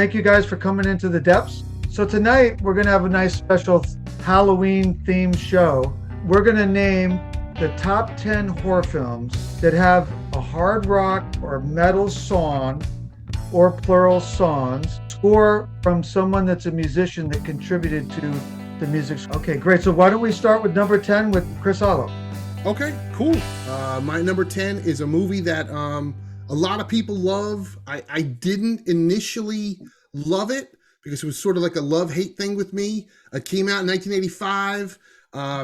Thank you guys for coming into the depths. So tonight we're going to have a nice special Halloween themed show. We're going to name the top 10 horror films that have a hard rock or metal song or plural songs, score from someone that's a musician that contributed to the music. Okay, great. So why don't we start with number 10 with Chris Allo? Okay, cool. My number 10 is a movie that a lot of people love. I didn't initially love it because it was sort of like a love-hate thing with me. It came out in 1985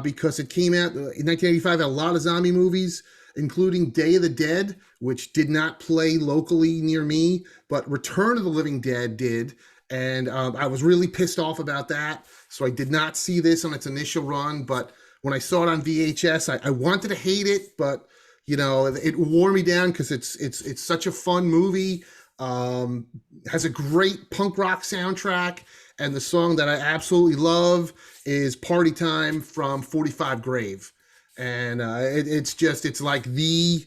because it came out in 1985 had a lot of zombie movies, including Day of the Dead, which did not play locally near me, but Return of the Living Dead did. And I was really pissed off about that. So I did not see this on its initial run, but when I saw it on VHS, I wanted to hate it, but you know, it wore me down because it's such a fun movie. Has a great punk rock soundtrack, and the song that I absolutely love is "Party Time" from 45 Grave, and it's like the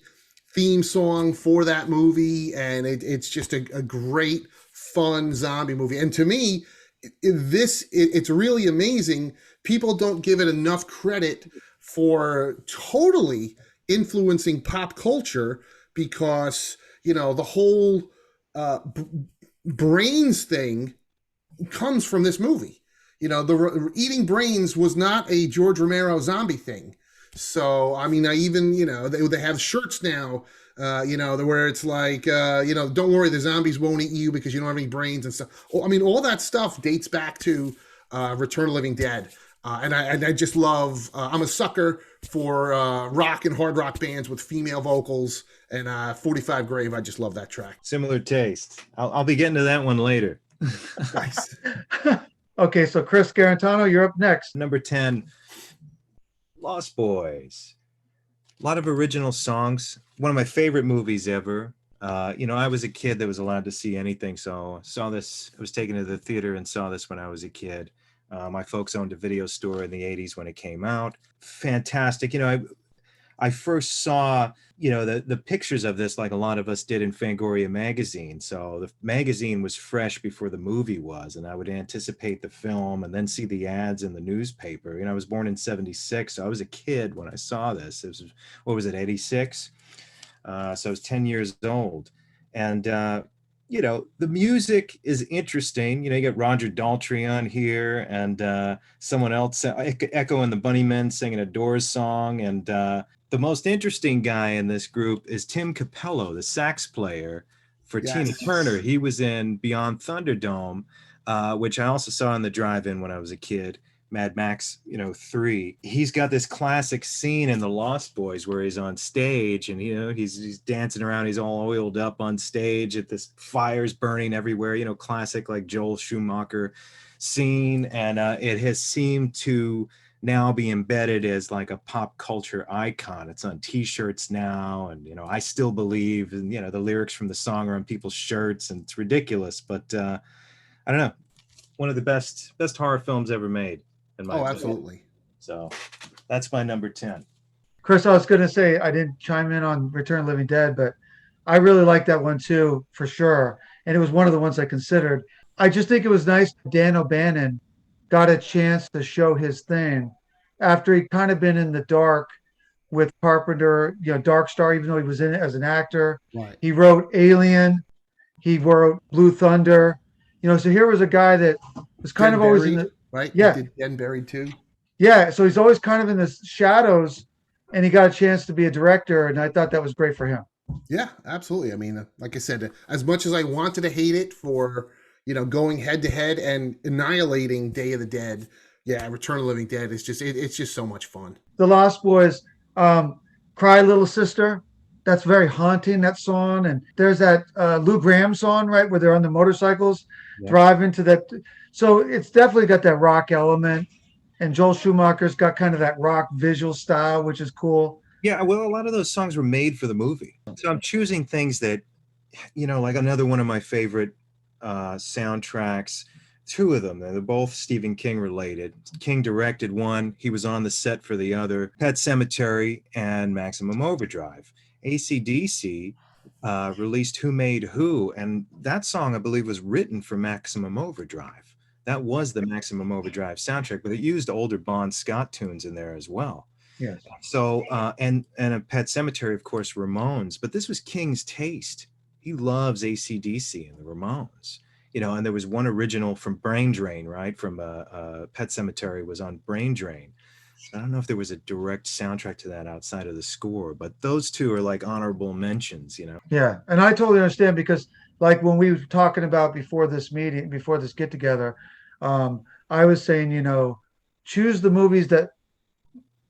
theme song for that movie, and it's just a great fun zombie movie. And to me, it's really amazing. People don't give it enough credit for totally influencing pop culture because, you know, the whole brains thing comes from this movie. You know, the eating brains was not a George Romero zombie thing. So, I mean, I even, you know, they have shirts now, you know, where it's like, you know, don't worry, the zombies won't eat you because you don't have any brains and stuff. I mean, all that stuff dates back to Return of the Living Dead. And I just love, I'm a sucker for rock and hard rock bands with female vocals, and 45 Grave, I just love that track. Similar taste. I'll be getting to that one later. Nice. Okay, so Chris Garetano, you're up next. Number 10, Lost Boys. A lot of original songs. One of my favorite movies ever. You know, I was a kid that was allowed to see anything, so I saw this. I was taken to the theater and saw this when I was a kid. My folks owned a video store in the 80s when it came out. Fantastic. You know, I first saw, you know, the pictures of this like a lot of us did in Fangoria magazine. So the magazine was fresh before the movie was, and I would anticipate the film and then see the ads in the newspaper. You know, I was born in 76, so I was a kid when I saw this. It was, what was it, 86? So I was 10 years old. And, you know, the music is interesting. You know, you get Roger Daltrey on here and someone else, Echo and the Bunnymen singing a Doors song. And the most interesting guy in this group is Tim Capello, the sax player for Tina Turner. He was in Beyond Thunderdome, which I also saw in the drive-in when I was a kid. Mad Max, you know, 3. He's got this classic scene in The Lost Boys where he's on stage and, you know, he's dancing around. He's all oiled up on stage at this fires burning everywhere, you know, classic like Joel Schumacher scene. And it has seemed to now be embedded as like a pop culture icon. It's on t-shirts now. And, you know, I still believe, and, you know, the lyrics from the song are on people's shirts and it's ridiculous. But I don't know, one of the best horror films ever made. Oh, absolutely. So that's my number 10. Chris, I was going to say, I didn't chime in on Return of the Living Dead, but I really like that one too, for sure. And it was one of the ones I considered. I just think it was nice Dan O'Bannon got a chance to show his thing after he'd kind of been in the dark with Carpenter, you know, Dark Star, even though he was in it as an actor. Right. He wrote Alien. He wrote Blue Thunder. You know, so here was a guy that was kind of always in the... Right? Yeah. He did Den Buried too. Yeah, so he's always kind of in the shadows, and he got a chance to be a director, and I thought that was great for him. Yeah, absolutely. I mean, like I said, as much as I wanted to hate it for, you know, going head to head and annihilating Day of the Dead, yeah, Return of the Living Dead is just it's just so much fun. The Lost Boys, Cry Little Sister, that's very haunting, that song. And there's that Lou Gramm song, right, where they're on the motorcycles, driving to that. So it's definitely got that rock element. And Joel Schumacher's got kind of that rock visual style, which is cool. Yeah, well, a lot of those songs were made for the movie. So I'm choosing things that, you know, like another one of my favorite soundtracks, 2 of them. They're both Stephen King related. King directed one. He was on the set for the other. Pet Sematary and Maximum Overdrive. AC/DC released Who Made Who, and that song I believe was written for Maximum Overdrive. That was the Maximum Overdrive soundtrack, but it used older Bon Scott tunes in there as well. Yes. So and a Pet Cemetery, of course, Ramones, but this was King's taste. He loves AC/DC and the Ramones, and there was one original from Brain Drain, right? From Pet Cemetery was on Brain Drain. I don't know if there was a direct soundtrack to that outside of the score, but those two are like honorable mentions, Yeah, and I totally understand because, like, when we were talking about before this meeting, before this get together, I was saying, choose the movies that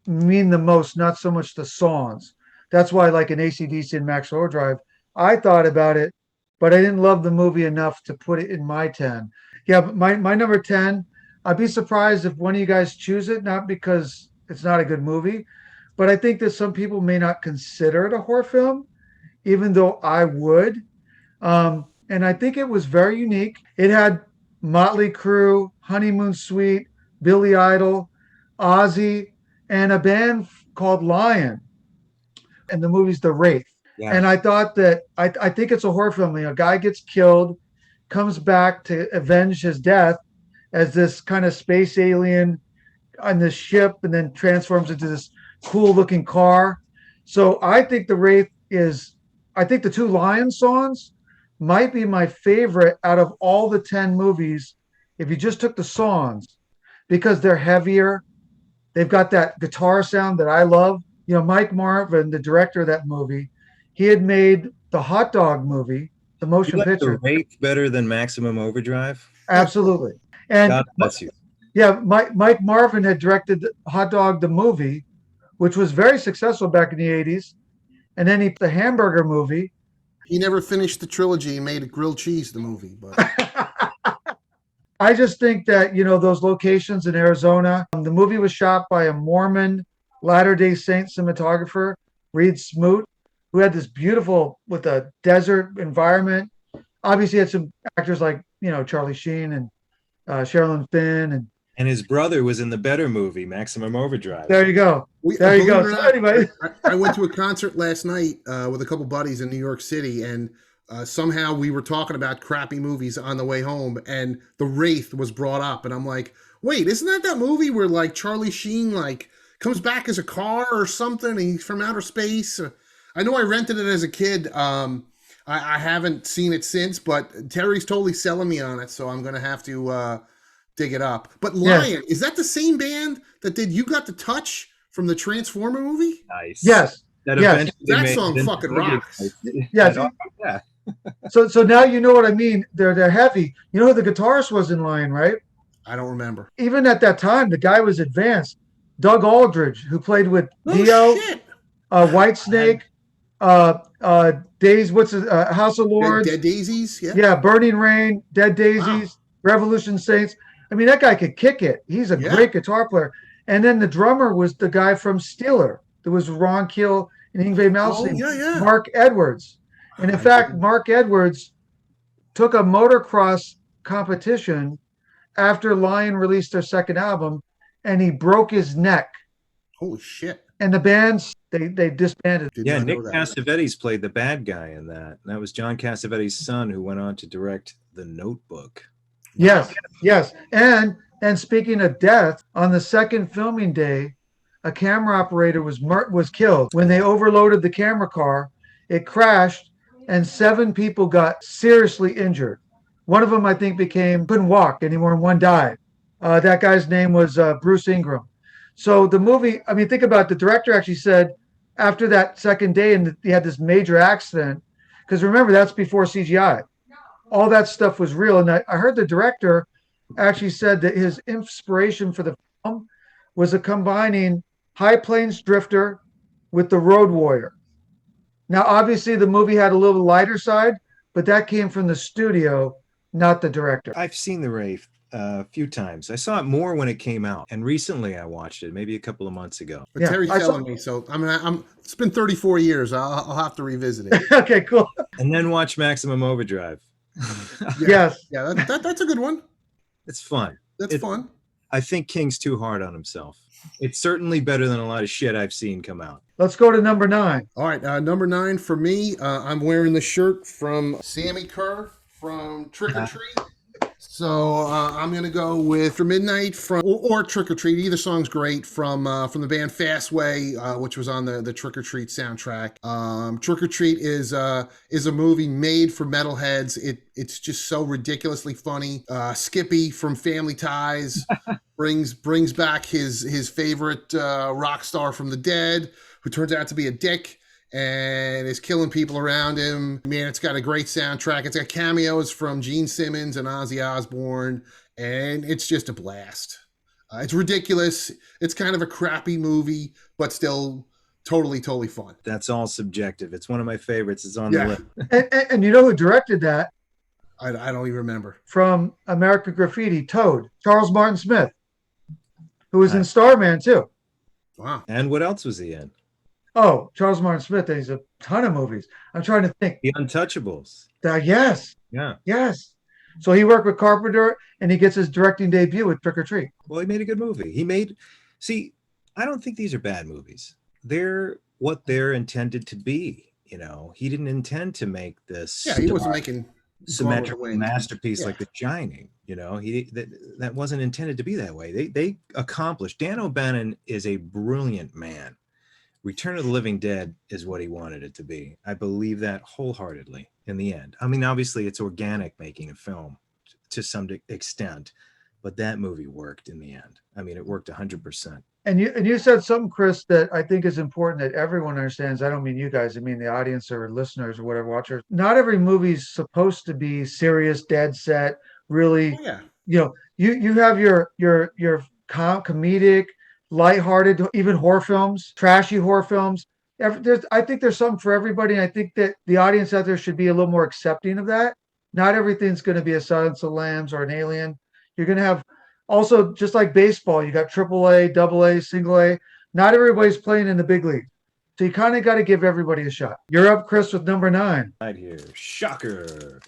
mean the most, not so much the songs. That's why, like in AC/DC and Max Overdrive, I thought about it, but I didn't love the movie enough to put it in my 10. Yeah, but my number 10, I'd be surprised if one of you guys choose it, not because it's not a good movie, but I think that some people may not consider it a horror film, even though I would. And I think it was very unique. It had Motley Crue, Honeymoon Suite, Billy Idol, Ozzy, and a band called Lion. And the movie's The Wraith. Yeah. And I thought that I think it's a horror film. A guy gets killed, comes back to avenge his death as this kind of space alien on this ship, and then transforms into this cool looking car. So I think The Wraith I think the two Lion songs might be my favorite out of all the 10 movies if you just took the songs, because they're heavier. They've got that guitar sound that I love. Mike Marvin, the director of that movie, he had made the Hot Dog movie, the motion You like picture. The Wraith better than Maximum Overdrive? Absolutely. And God bless you. yeah, Mike Marvin had directed Hot Dog the movie, which was very successful back in the 80s. And then the Hamburger movie. He never finished the trilogy and made a grilled cheese, the movie. But I just think that, those locations in Arizona, the movie was shot by a Mormon Latter-day Saint cinematographer, Reed Smoot, who had this beautiful, with a desert environment. Obviously had some actors like, Charlie Sheen and Sherilyn Finn. And his brother was in the better movie, Maximum Overdrive. There you go. There you go. So anyway. I went to a concert last night with a couple buddies in New York City, and somehow we were talking about crappy movies on the way home, and The Wraith was brought up, and I'm like, wait, isn't that movie where like Charlie Sheen comes back as a car or something, and he's from outer space? I know I rented it as a kid. I haven't seen it since, but Terry's totally selling me on it, so I'm gonna have to dig it up. But Lion, is that the same band that did You Got the Touch from the Transformer movie? Nice. Yes. That song fucking rocks. Yeah. So now you know what I mean. They're heavy. You know who the guitarist was in Lion, right? I don't remember. Even at that time, the guy was advanced. Doug Aldridge, who played with Dio, Whitesnake, Days, House of Lords, Dead Daisies, yeah, Burning Rain, Dead Daisies, Revolution Saints. I mean, that guy could kick it. He's a great guitar player. And then the drummer was the guy from Steeler. There was Ron Keel and Yngwie Malmsteen, Mark Edwards. And in fact, Mark Edwards took a motocross competition after Lion released their second album, and he broke his neck. Holy shit. And the bands, they disbanded. Nick Cassavetes played the bad guy in that. And that was John Cassavetes' son, who went on to direct The Notebook. Yes. And speaking of death, on the second filming day, a camera operator was killed. When they overloaded the camera car, it crashed, and 7 people got seriously injured. One of them, I think, couldn't walk anymore, and one died. That guy's name was Bruce Ingram. So the movie, I mean, think about it, the director actually said after that second day, and he had this major accident, because remember, that's before CGI. All that stuff was real. And I heard the director actually said that his inspiration for the film was combining High Plains Drifter with The Road Warrior. Now, obviously, the movie had a little lighter side, but that came from the studio, not the director. I've seen The Wraith a few times. I saw it more when it came out, and recently I watched it, maybe a couple of months ago. But Terry's telling me, so it's been 34 years. I'll have to revisit it. Okay, cool. And then watch Maximum Overdrive. Yes. Yeah, that's a good one. It's fun. That's fun. I think King's too hard on himself. It's certainly better than a lot of shit I've seen come out. Let's go to number 9. All right, number 9 for me. I'm wearing the shirt from Sammy Kerr from Trick or Treat. So I'm gonna go with "For Midnight" from or "Trick or Treat." Either song's great from the band Fastway, which was on the Trick or Treat soundtrack. Trick or Treat is a movie made for metalheads. It's just so ridiculously funny. Skippy from Family Ties brings back his favorite rock star from the dead, who turns out to be a dick and is killing people around him. Man, it's got a great soundtrack. It's got cameos from Gene Simmons and Ozzy Osbourne, and it's just a blast. It's ridiculous. It's kind of a crappy movie, but still totally fun. That's all subjective. It's one of my favorites. It's on the list. And you know who directed that? I don't even remember. From American Graffiti, Toad, Charles Martin Smith, who was in Starman too. Wow. And what else was he in? Oh, Charles Martin Smith. He's a ton of movies. I'm trying to think. The Untouchables. Yes. Yeah. Yes. So he worked with Carpenter, and he gets his directing debut with Trick or Treat. Well, he made a good movie. See, I don't think these are bad movies. They're what they're intended to be. You know, he didn't intend to make this. Yeah, he wasn't making symmetrical masterpiece like The Shining. You know, that wasn't intended to be that way. They accomplished. Dan O'Bannon is a brilliant man. Return of the Living Dead is what he wanted it to be. I believe that wholeheartedly in the end. I mean, obviously it's organic making a film to some extent, but that movie worked in the end. I mean, it worked 100%. And you said something, Chris, that I think is important that everyone understands. I don't mean you guys, I mean the audience or listeners or whatever, watchers. Not every movie's supposed to be serious, dead set, really. Oh, yeah. You know, you have your comedic, lighthearted, even horror films, trashy horror films. I think there's something for everybody. And I think that the audience out there should be a little more accepting of that. Not everything's going to be a Silence of the Lambs or an Alien. You're going to have also, just like baseball, you got AAA, AA, single A. Not everybody's playing in the big league. So you kind of got to give everybody a shot. You're up, Chris, with number 9. Right here. Shocker.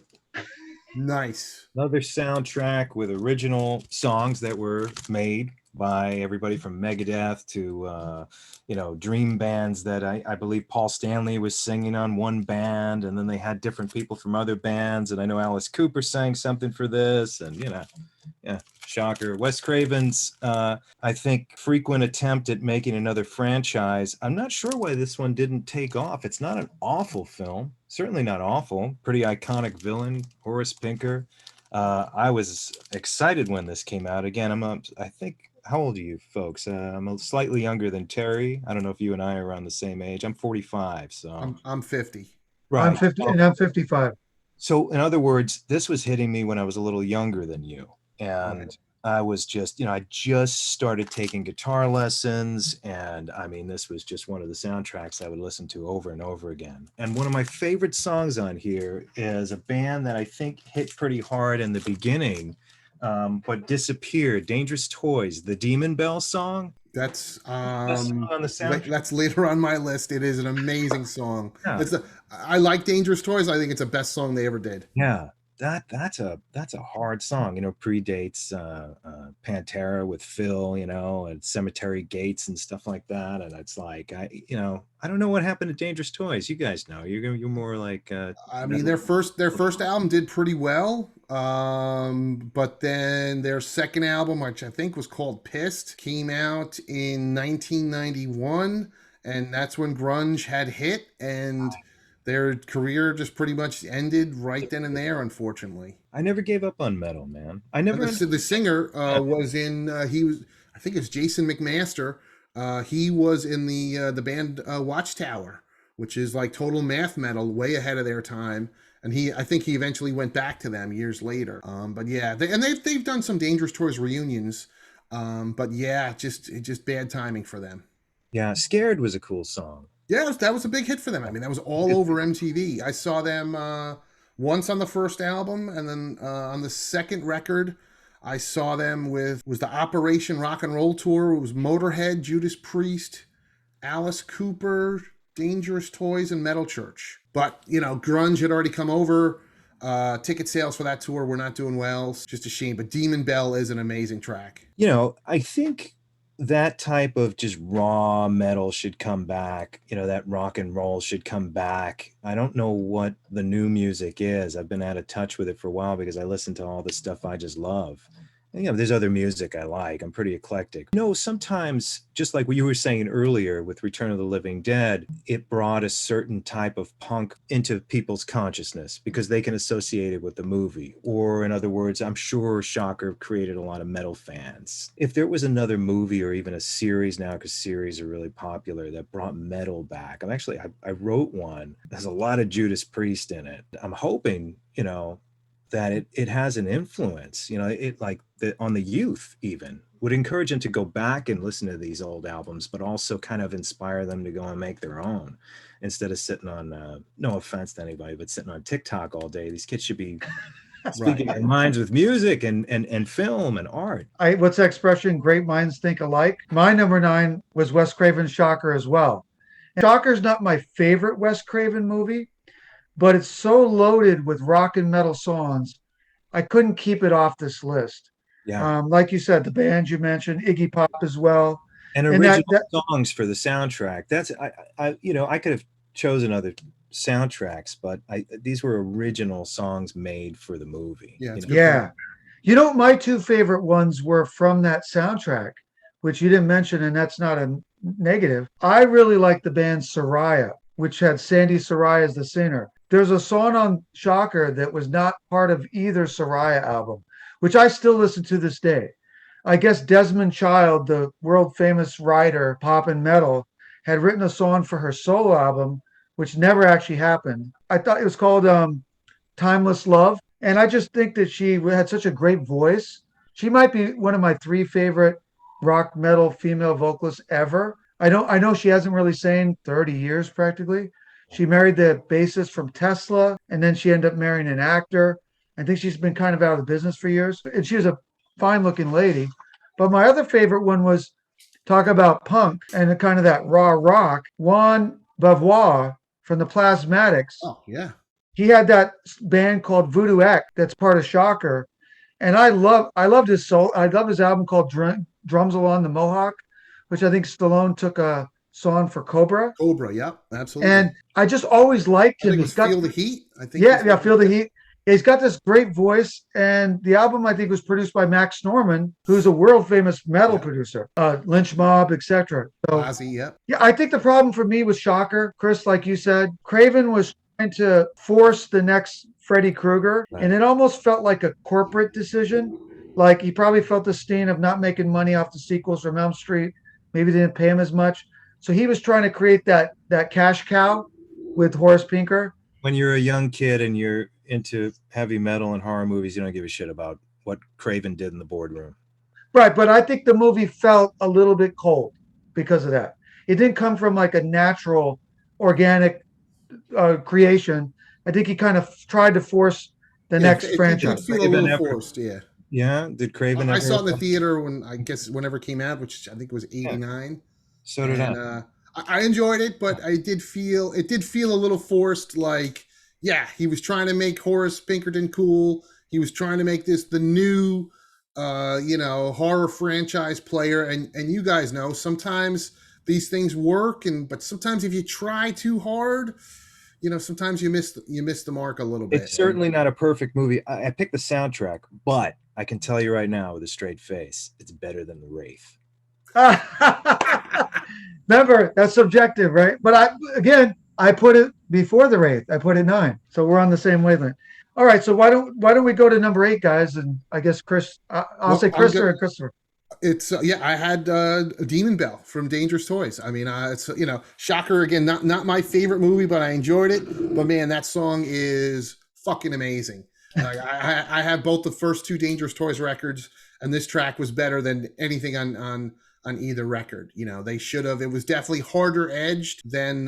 Nice. Another soundtrack with original songs that were made by everybody from Megadeth to, dream bands that I believe Paul Stanley was singing on one band, and then they had different people from other bands. And I know Alice Cooper sang something for this, and, shocker. Wes Craven's, I think, frequent attempt at making another franchise. I'm not sure why this one didn't take off. It's not an awful film. Certainly not awful. Pretty iconic villain, Horace Pinker. I was excited when this came out. Again, I think, how old are you folks? I'm slightly younger than Terry. I don't know if you and I are around the same age. I'm 45, so I'm 50. Right. I'm 50 and I'm 55. So in other words, this was hitting me when I was a little younger than you. And Right. I was just, I just started taking guitar lessons. And I mean, this was just one of the soundtracks I would listen to over and over again. And one of my favorite songs on here is a band that I think hit pretty hard in the beginning, but disappeared. Dangerous Toys, the Demon Bell song. That's On the soundtrack. that's later on my list. It is an amazing song. Yeah. I like Dangerous Toys. I think it's the best song they ever did. Yeah, that's a hard song. Predates Pantera with Phil, and Cemetery Gates and stuff like that. And it's like I don't know what happened to Dangerous Toys. You guys know. You're more like. I mean, their first album did pretty well. But then their second album, which I think was called Pissed, came out in 1991, and that's when grunge had hit, and their career just pretty much ended right then and there, unfortunately. I never gave up on metal, man. I never. The singer was in. He was. I think it's Jason McMaster. He was in the band Watchtower, which is like total math metal, way ahead of their time. And I think he eventually went back to them years later. But yeah, they've done some Dangerous Toys reunions. But yeah, just bad timing for them. Yeah, Scared was a cool song. Yeah, that was a big hit for them. I mean, that was all over MTV. I saw them once on the first album, and then on the second record, I saw them was the Operation Rock and Roll Tour. It was Motorhead, Judas Priest, Alice Cooper, Dangerous Toys, and Metal Church. But, grunge had already come over. Ticket sales for that tour were not doing well. It's just a shame. But Demon Bell is an amazing track. You know, I think that type of just raw metal should come back. You know, that rock and roll should come back. I don't know what the new music is. I've been out of touch with it for a while because I listen to all the stuff I just love. And, you know, there's other music I like. I'm pretty eclectic. You know, sometimes, just like what you were saying earlier with Return of the Living Dead, it brought a certain type of punk into people's consciousness because they can associate it with the movie. Or in other words, I'm sure Shocker created a lot of metal fans. If there was another movie or even a series now, because series are really popular, that brought metal back. I wrote one. There's a lot of Judas Priest in it. I'm hoping, you know, that it has an influence, you know, it like on the youth even would encourage them to go back and listen to these old albums, but also kind of inspire them to go and make their own instead of sitting on, no offense to anybody, but sitting on TikTok all day. These kids should be speaking their minds with music and film and art. What's the expression? Great minds think alike. My number 9 was Wes Craven's Shocker as well. And Shocker's not my favorite Wes Craven movie, but it's so loaded with rock and metal songs, I couldn't keep it off this list. Yeah. Like you said, the band you mentioned, Iggy Pop as well. And original songs for the soundtrack. That's, you know, I could have chosen other soundtracks, but these were original songs made for the movie. Yeah. You know? Yeah. You know, my 2 favorite ones were from that soundtrack, which you didn't mention, and that's not a negative. I really like the band Soraya, which had Sandy Soraya as the singer. There's a song on Shocker that was not part of either Soraya album, which I still listen to this day. I guess Desmond Child, the world famous writer, pop and metal, had written a song for her solo album, which never actually happened. I thought it was called Timeless Love. And I just think that she had such a great voice. She might be one of my 3 favorite rock metal female vocalists ever. I know she hasn't really sang 30 years practically. She married the bassist from Tesla, and then she ended up marrying an actor. I think she's been kind of out of the business for years. And she was a fine-looking lady. But my other favorite one was, talk about punk and kind of that raw rock, Juan Bavois from the Plasmatics. Oh, yeah. He had that band called Voodoo X that's part of Shocker. And I loved his soul. I love his album called Drums Along the Mohawk, which I think Stallone took a song for Cobra. Cobra, yeah, absolutely. And I just always liked him. He's got Feel the Heat. I think. Yeah, Feel the Heat. He's got this great voice, and the album I think was produced by Max Norman, who's a world famous metal producer, Lynch Mob, etc. So, Ozzy, yeah. Yeah, I think the problem for me with Shocker, Chris, like you said, Craven was trying to force the next Freddy Krueger, and it almost felt like a corporate decision. Like he probably felt the sting of not making money off the sequels from Elm Street. Maybe they didn't pay him as much. So he was trying to create that cash cow with Horace Pinker. When you're a young kid and you're into heavy metal and horror movies, you don't give a shit about what Craven did in the boardroom. Right, but I think the movie felt a little bit cold because of that. It didn't come from like a natural, organic creation. I think he kind of tried to force the next franchise. It did feel a little forced, yeah. Yeah, did Craven? I saw it in the theater whenever it came out, which I think it was '89. Yeah. So did I. I enjoyed it, but it did feel a little forced. Like, yeah, he was trying to make Horace Pinkerton cool. He was trying to make this the new, horror franchise player. And you guys know sometimes these things work, but sometimes if you try too hard, sometimes you miss the mark a little bit. It's certainly not a perfect movie. I picked the soundtrack, but I can tell you right now with a straight face, it's better than The Wraith. Remember, that's subjective, right? But I put it before The Wraith. I put it 9, so we're on the same wavelength. All right, so why don't we go to number 8, guys? And I guess Chris, I'll say Christopher and Christopher. It's I had Demon Bell from Dangerous Toys. I mean, it's Shocker again, not my favorite movie, but I enjoyed it. But man, that song is fucking amazing. Like, I have both the first 2 Dangerous Toys records, and this track was better than anything on either record. They should have. It was definitely harder edged than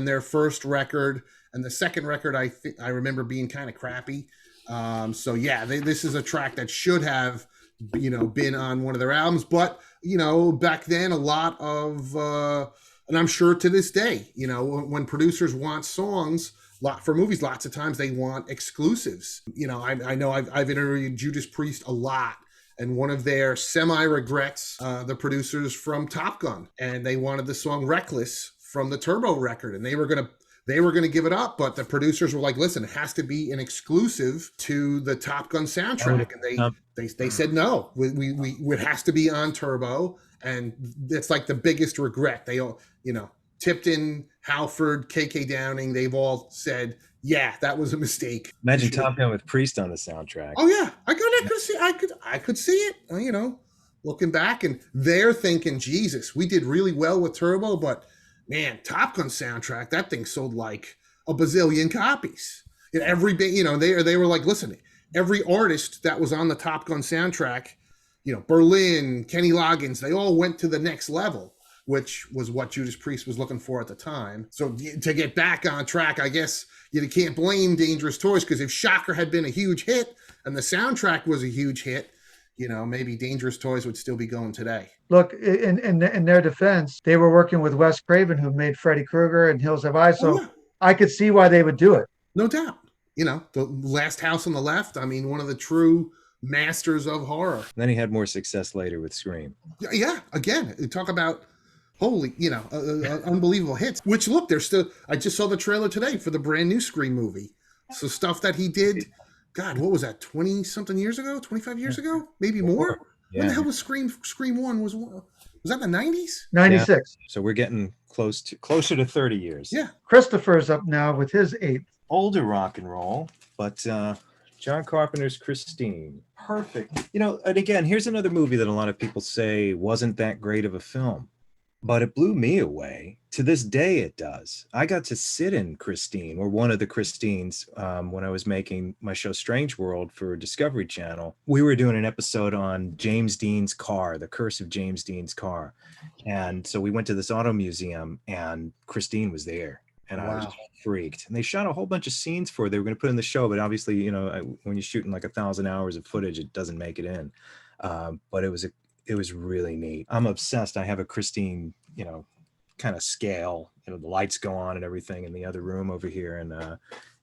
their first record, and the second record I remember being kind of crappy. So yeah, this is a track that should have been on one of their albums, but back then a lot of and I'm sure to this day, when producers want songs, for movies, lots of times they want exclusives. You know, I know I've interviewed Judas Priest a lot, and one of their semi regrets, the producers from Top Gun, and they wanted the song "Reckless" from the Turbo record, and they were gonna give it up, but the producers were like, "Listen, it has to be an exclusive to the Top Gun soundtrack," and they said no. It has to be on Turbo, and it's like the biggest regret. They all, you know, Tipton, Halford, KK Downing, they've all said, yeah, that was a mistake. Imagine Top Gun with Priest on the soundtrack. Oh yeah, I could see it. You know, looking back, and they're thinking, Jesus, we did really well with Turbo, but man, Top Gun soundtrack, that thing sold like a bazillion copies. And every day, you know, they were like, listen, every artist that was on the Top Gun soundtrack, you know, Berlin, Kenny Loggins, they all went to the next level, which was what Judas Priest was looking for at the time. So to get back on track, I guess you can't blame Dangerous Toys, because if Shocker had been a huge hit and the soundtrack was a huge hit, you know, maybe Dangerous Toys would still be going today. Look, in their defense, they were working with Wes Craven, who made Freddy Krueger and Hills Have Eyes, so I could see why they would do it. No doubt. You know, the Last House on the Left, I mean, one of the true masters of horror. And then he had more success later with Scream. Yeah, again, talk about holy, you know, unbelievable hits. Which, look, there's still, I just saw the trailer today for the brand new Scream movie. So stuff that he did, God, what was that, 20-something years ago? 25 years ago? Maybe more? Yeah. When the hell was Scream 1? Was that the 90s? 96. Yeah. So we're getting closer to 30 years. Yeah. Christopher's up now with his 8th. Older rock and roll, but John Carpenter's Christine. Perfect. You know, and again, here's another movie that a lot of people say wasn't that great of a film, but it blew me away. To this day, it does. I got to sit in Christine, or one of the Christines, when I was making my show Strange World for Discovery Channel. We were doing an episode on James Dean's car, The Curse of James Dean's Car. And so we went to this auto museum, and Christine was there. And I was freaked. And they shot a whole bunch of scenes for it. They were going to put in the show, but obviously, you know, when you're shooting like 1,000 hours of footage, it doesn't make it in. But it was really neat. I'm obsessed. I have a Christine, you know, kind of scale. You know, the lights go on and everything in the other room over here, and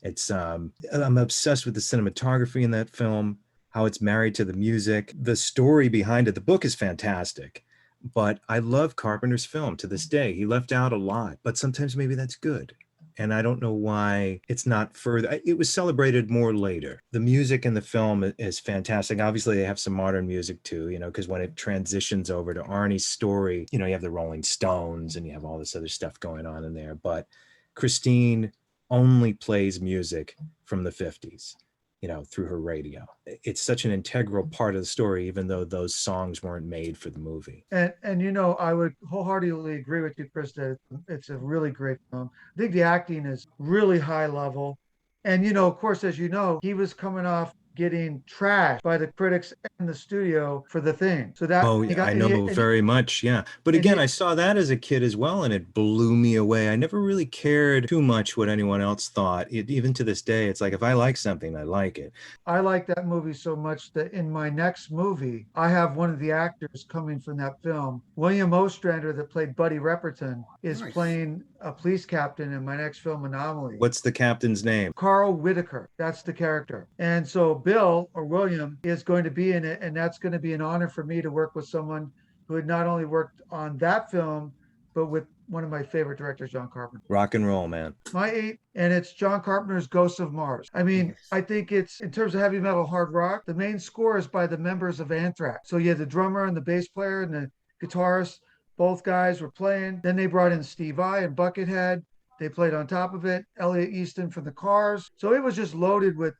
I'm obsessed with the cinematography in that film, how it's married to the music, the story behind it. The book is fantastic. But I love Carpenter's film to this day. He left out a lot, but sometimes maybe that's good. And I don't know why it's not further. It was celebrated more later. The music in the film is fantastic. Obviously, they have some modern music too, you know, because when it transitions over to Arnie's story, you know, you have the Rolling Stones and you have all this other stuff going on in there. But Christine only plays music from the 50s. You know, through her radio. It's such an integral part of the story, even though those songs weren't made for the movie. And you know, I would wholeheartedly agree with you, Chris, that it's a really great film. I think the acting is really high level. And, you know, of course, as you know, he was coming off getting trashed by the critics and the studio for The Thing. So that I know very much, yeah. But again, I saw that as a kid as well, and it blew me away. I never really cared too much what anyone else thought. Even to this day, it's like if I like something, I like it. I like that movie so much that in my next movie, I have one of the actors coming from that film. William Ostrander, that played Buddy Repperton, is playing a police captain in my next film, Anomaly. What's the captain's name? Carl Whitaker. That's the character. And so Bill, or William, is going to be in it, and that's going to be an honor for me to work with someone who had not only worked on that film, but with one of my favorite directors, John Carpenter. Rock and roll, man. My 8, and it's John Carpenter's Ghosts of Mars. I mean, I think it's, in terms of heavy metal hard rock, the main score is by the members of Anthrax. So you had the drummer and the bass player and the guitarist. Both guys were playing. Then they brought in Steve Vai and Buckethead. They played on top of it. Elliot Easton from the Cars. So it was just loaded with,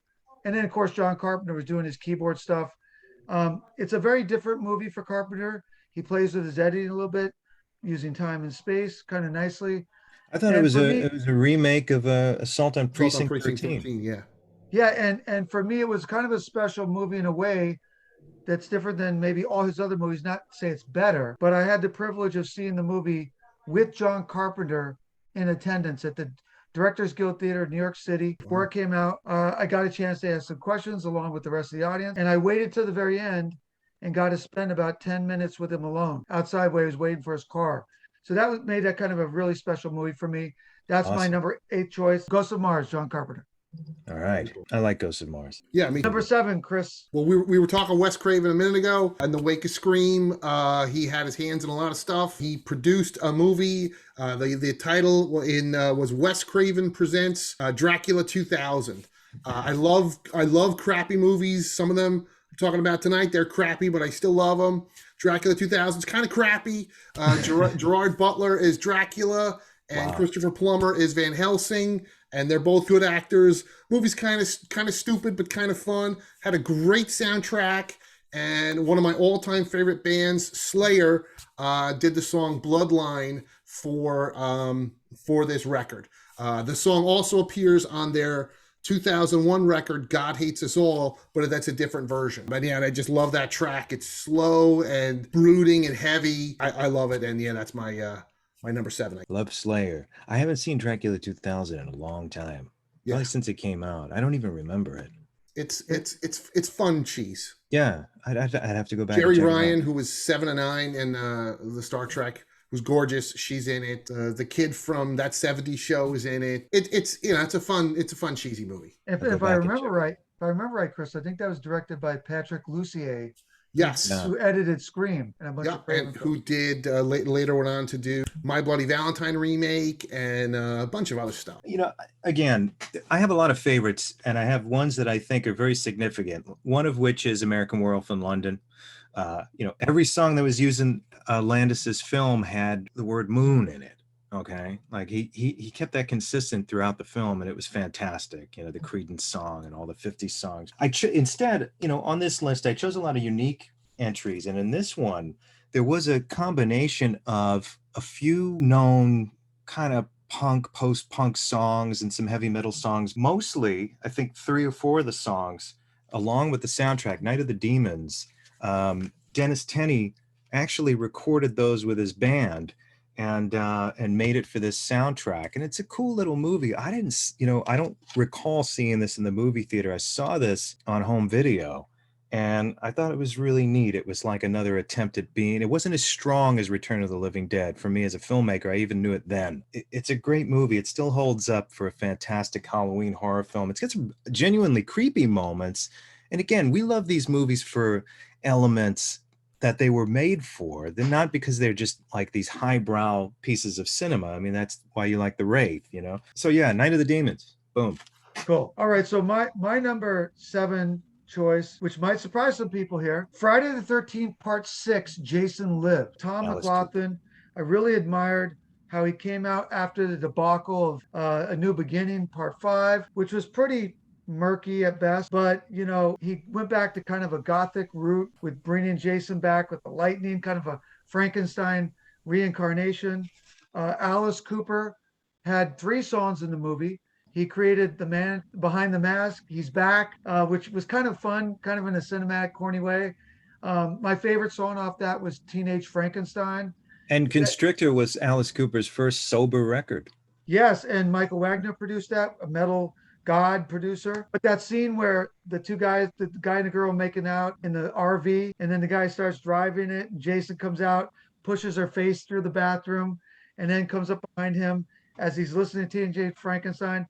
and then of course John Carpenter was doing his keyboard stuff. It's a very different movie for Carpenter. He plays with his editing a little bit, using time and space kind of nicely. I thought it was a remake of Assault on Precinct 13. Yeah, and for me it was kind of a special movie in a way that's different than maybe all his other movies. Not to say it's better, but I had the privilege of seeing the movie with John Carpenter in attendance at the Directors Guild Theater in New York City. Before it came out, I got a chance to ask some questions along with the rest of the audience. And I waited till the very end and got to spend about 10 minutes with him alone outside while he was waiting for his car. So made that kind of a really special movie for me. That's my Awesome. number 8 choice. Ghost of Mars, John Carpenter. All right. I like Ghost of Mars. Yeah, me too. Number 7, Chris. Well, we were talking Wes Craven a minute ago. In the wake of Scream, he had his hands in a lot of stuff. He produced a movie. The title was Wes Craven Presents Dracula 2000. I love crappy movies. Some of them I'm talking about tonight, they're crappy, but I still love them. Dracula 2000 is kind of crappy. Gerard Butler is Dracula, and Christopher Plummer is Van Helsing, and they're both good actors. Movie's kind of stupid, but kind of fun. Had a great soundtrack, and one of my all-time favorite bands, Slayer, did the song Bloodline for this record. The song also appears on their 2001 record, God Hates Us All, but that's a different version. But yeah, I just love that track. It's slow and brooding and heavy. I love it, and yeah, that's my my number 7. Love Slayer. I haven't seen Dracula 2000 in a long time. Yeah. Probably since it came out. I don't even remember it. It's fun cheese. Yeah, I'd have to go back. Jerry Ryan, who was 7 of 9 in the Star Trek, who's gorgeous. She's in it. The kid from that 70s show is in it. It's a fun cheesy movie. If I remember right, Chris, I think that was directed by Patrick Lussier. Yes. Who edited Scream and a bunch of and who did later went on to do My Bloody Valentine remake and a bunch of other stuff. Again, I have a lot of favorites, and I have ones that I think are very significant. One of which is American Werewolf in London. Every song that was used in Landis's film had the word moon in it. Okay, like he kept that consistent throughout the film, and it was fantastic. The Creedence song and all the 50s songs. Instead, on this list, I chose a lot of unique entries, and in this one, there was a combination of a few known kind of post-punk songs and some heavy metal songs. Mostly, I think 3 or 4 of the songs, along with the soundtrack, Night of the Demons. Dennis Tenney actually recorded those with his band and made it for this soundtrack. And it's a cool little movie. I don't recall seeing this in the movie theater. I saw this on home video, and I thought it was really neat. It was like another attempt at it wasn't as strong as Return of the Living Dead. For me as a filmmaker, I even knew it then. It's a great movie. It still holds up for a fantastic Halloween horror film. It's got some genuinely creepy moments. And again, we love these movies for elements that they were made for. They're not because they're just like these highbrow pieces of cinema. I mean, that's why you like The Wraith, So yeah, Night of the Demons. Boom. Cool. All right. So my number 7 choice, which might surprise some people here, Friday the 13th, Part 6, Jason Lives. Tom McLaughlin. I really admired how he came out after the debacle of A New Beginning, Part 5, which was pretty murky at best, but he went back to kind of a gothic route with bringing Jason back with the lightning, kind of a Frankenstein reincarnation. Alice Cooper had 3 songs in the movie. He created The Man Behind the Mask, He's Back, which was kind of fun, kind of in a cinematic, corny way. My favorite song off that was Teenage Frankenstein. And Constrictor was Alice Cooper's first sober record. Yes, and Michael Wagner produced that, a metal God producer. But that scene where the guy and the girl making out in the RV, and then the guy starts driving it, and Jason comes out, pushes her face through the bathroom, and then comes up behind him as he's listening to Teenage Frankenstein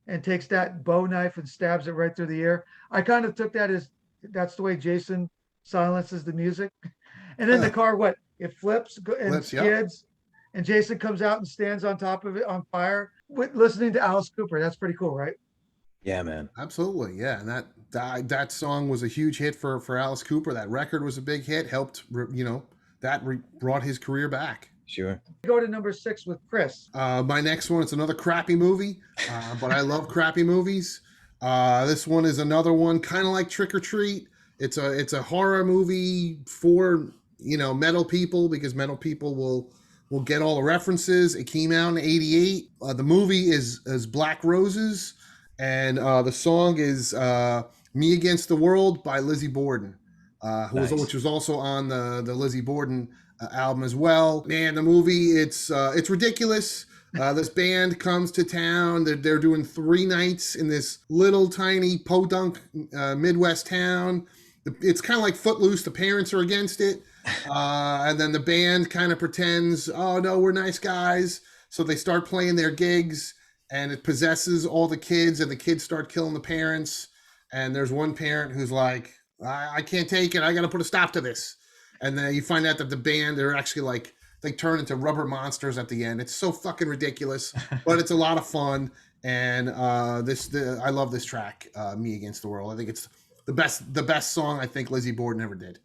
and takes that bow knife and stabs it right through the ear. I kind of took that as that's the way Jason silences the music. And then the car, it flips and skids, and Jason comes out and stands on top of it on fire listening to Alice Cooper. That's pretty cool, right? Yeah, man. Absolutely. Yeah. And that song was a huge hit for Alice Cooper. That record was a big hit, helped, brought his career back. Sure. Go to number 6 with Chris. My next one, it's another crappy movie, but I love crappy movies. This one is another one, kind of like Trick or Treat. It's a horror movie for, metal people, because metal people will get all the references. It came out in 88. The movie is Black Roses. And the song is Me Against the World by Lizzie Borden, which was also on the Lizzie Borden album as well. Man, the movie, it's ridiculous. This band comes to town. They're doing 3 nights in this little tiny podunk Midwest town. It's kind of like Footloose. The parents are against it. And then the band kind of pretends, oh no, we're nice guys. So they start playing their gigs, and it possesses all the kids, and the kids start killing the parents. And there's one parent who's like, I can't take it. I got to put a stop to this. And then you find out that the band are actually like, they turn into rubber monsters at the end. It's so fucking ridiculous, but it's a lot of fun. And I love this track, "Me Against the World." I think it's the best song I think Lizzie Borden ever did.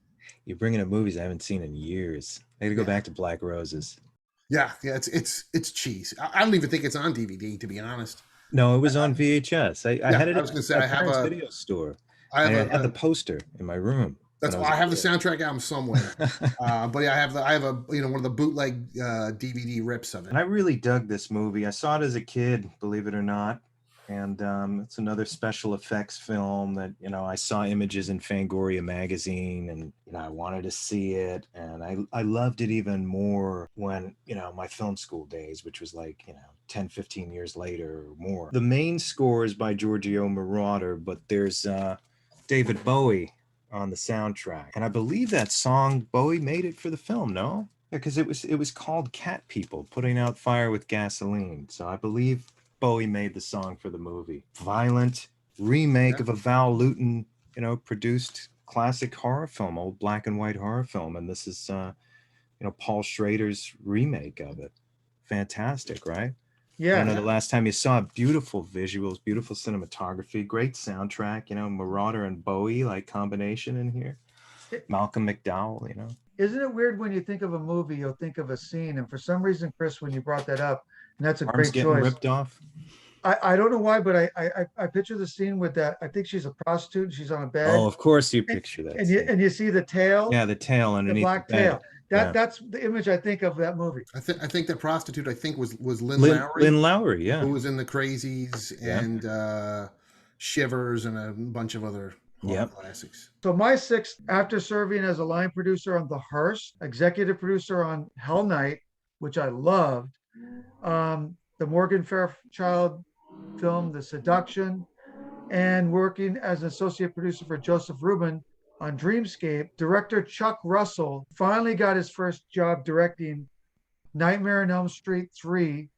You're bringing up movies I haven't seen in years. I got to go back to Black Roses. Yeah, it's cheese. I don't even think it's on DVD, to be honest. No, it was on VHS. I had it. I was going to say, I have a video store. I have the poster in my room. I have the soundtrack album somewhere. But yeah, I have a one of the bootleg DVD rips of it. And I really dug this movie. I saw it as a kid, believe it or not. And it's another special effects film that, I saw images in Fangoria magazine, and, I wanted to see it. And I loved it even more when, my film school days, which was like, 10, 15 years later or more. The main score is by Giorgio Moroder, but there's David Bowie on the soundtrack. And I believe that song, Bowie made it for the film, no? Because it was called Cat People, Putting Out Fire with Gasoline. So I believe Bowie made the song for the movie. Violent remake of a Val Lewton, produced classic horror film, old black and white horror film. And this is, Paul Schrader's remake of it. Fantastic, right? Yeah. I know the last time you saw it, beautiful visuals, beautiful cinematography, great soundtrack, Marauder and Bowie, like combination in here. Malcolm McDowell, Isn't it weird when you think of a movie, you'll think of a scene? And for some reason, Chris, when you brought that up, and that's a Arms great getting choice. ripped off. I don't know why, but I picture the scene with that. I think she's a prostitute. She's on a bed. Oh, of course you picture that. And you see the tail. Yeah, the tail underneath the black the bed. tail. That's the image I think of that movie. I think that prostitute was Lynn Lowry. Lynn Lowry, yeah. Who was in The Crazies and Shivers and a bunch of other classics. So my sixth, after serving as a line producer on The Hearst, executive producer on Hell Night, which I loved, the Morgan Fairchild film, The Seduction, and working as an associate producer for Joseph Rubin on Dreamscape, director Chuck Russell finally got his first job directing Nightmare on Elm Street 3,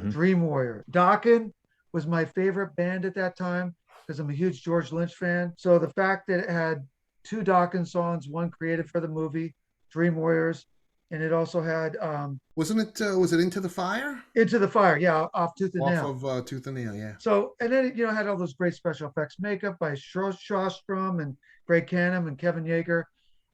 Dream Warrior. Dokken was my favorite band at that time because I'm a huge George Lynch fan. So the fact that it had two Dokken songs, one created for the movie, Dream Warriors, and it also had was it Into the Fire? Into the Fire, yeah, off Tooth and Nail. Off of Tooth and Nail, yeah. So, and then it had all those great special effects makeup by Shostrom and Greg Canham and Kevin Yeager.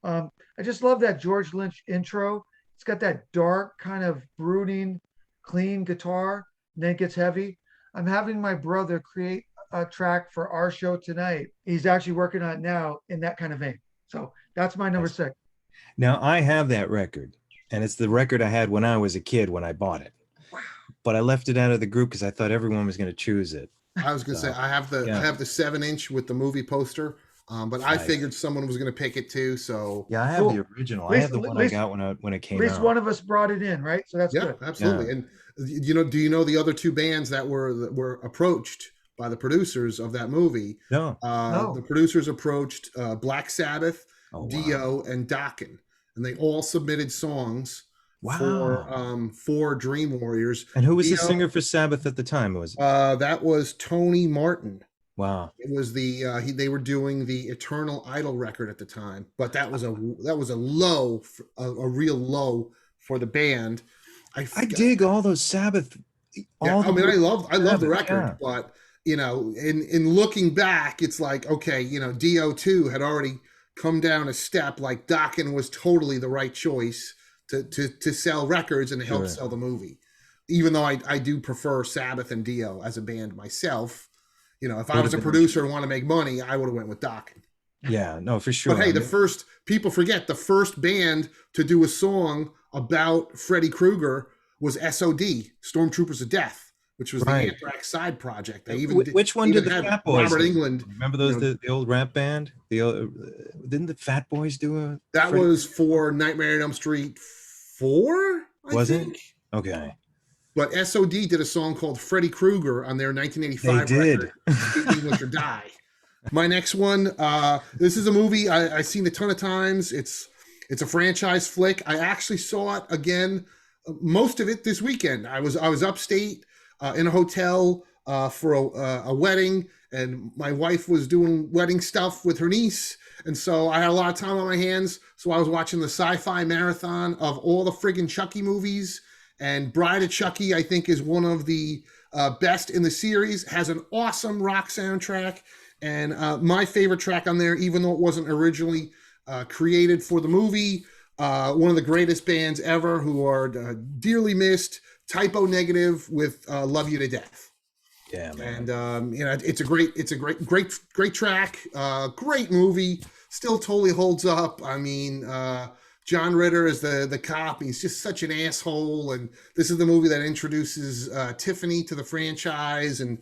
I just love that George Lynch intro. It's got that dark kind of brooding, clean guitar, and then it gets heavy. I'm having my brother create a track for our show tonight. He's actually working on it now in that kind of vein. So that's my number 6. Now I have that record, and it's the record I had when I was a kid when I bought it. Wow. But I left it out of the group because I thought everyone was going to choose it. I was going to say I have the 7-inch with the movie poster, but nice. I figured someone was going to pick it too. So yeah, I have the original. I have the one I got when it came out. At least one of us brought it in, right? So that's good. Absolutely. Yeah. And do you know the other two bands that were approached by the producers of that movie? No. The producers approached Black Sabbath, Dio, and Dokken, and they all submitted songs for Dream Warriors. And who was the singer for Sabbath at the time? That was Tony Martin. Wow. It was they were doing the Eternal Idol record at the time, but that was a low, a real low for the band. I dig all those Sabbath. I love the record, but in looking back, it's like, okay, Dio 2 had already come down a step. Like Dokken was totally the right choice to sell records and to help sell the movie. Even though I do prefer Sabbath and Dio as a band myself, if I was a producer and want to make money, I would have went with Dokken. Yeah, no, for sure. But hey, people forget the first band to do a song about Freddy Krueger was SOD, Stormtroopers of Death, which was the Anthrax side project. Which one did the Fat Boys? Robert Englund. Remember those the old rap band? Didn't the Fat Boys do a? That was for Nightmare on Elm Street 4. I think. Okay. But SOD did a song called Freddy Krueger on their 1985 record, Speak English or Die. My next one, this is a movie I've seen a ton of times. It's It's a franchise flick. I actually saw it again, most of it this weekend. I was upstate in a hotel for a wedding, and my wife was doing wedding stuff with her niece, and so I had a lot of time on my hands. So I was watching the sci-fi marathon of all the friggin' Chucky movies. And Bride of Chucky, I think, is one of the best in the series. Has an awesome rock soundtrack. And my favorite track on there, even though it wasn't originally created for the movie, one of the greatest bands ever, who are dearly missed, Typo Negative with "Love You to Death." Yeah, man. And it's a great track, great movie. Still totally holds up. I mean, John Ritter is the cop. He's just such an asshole. And this is the movie that introduces Tiffany to the franchise. And,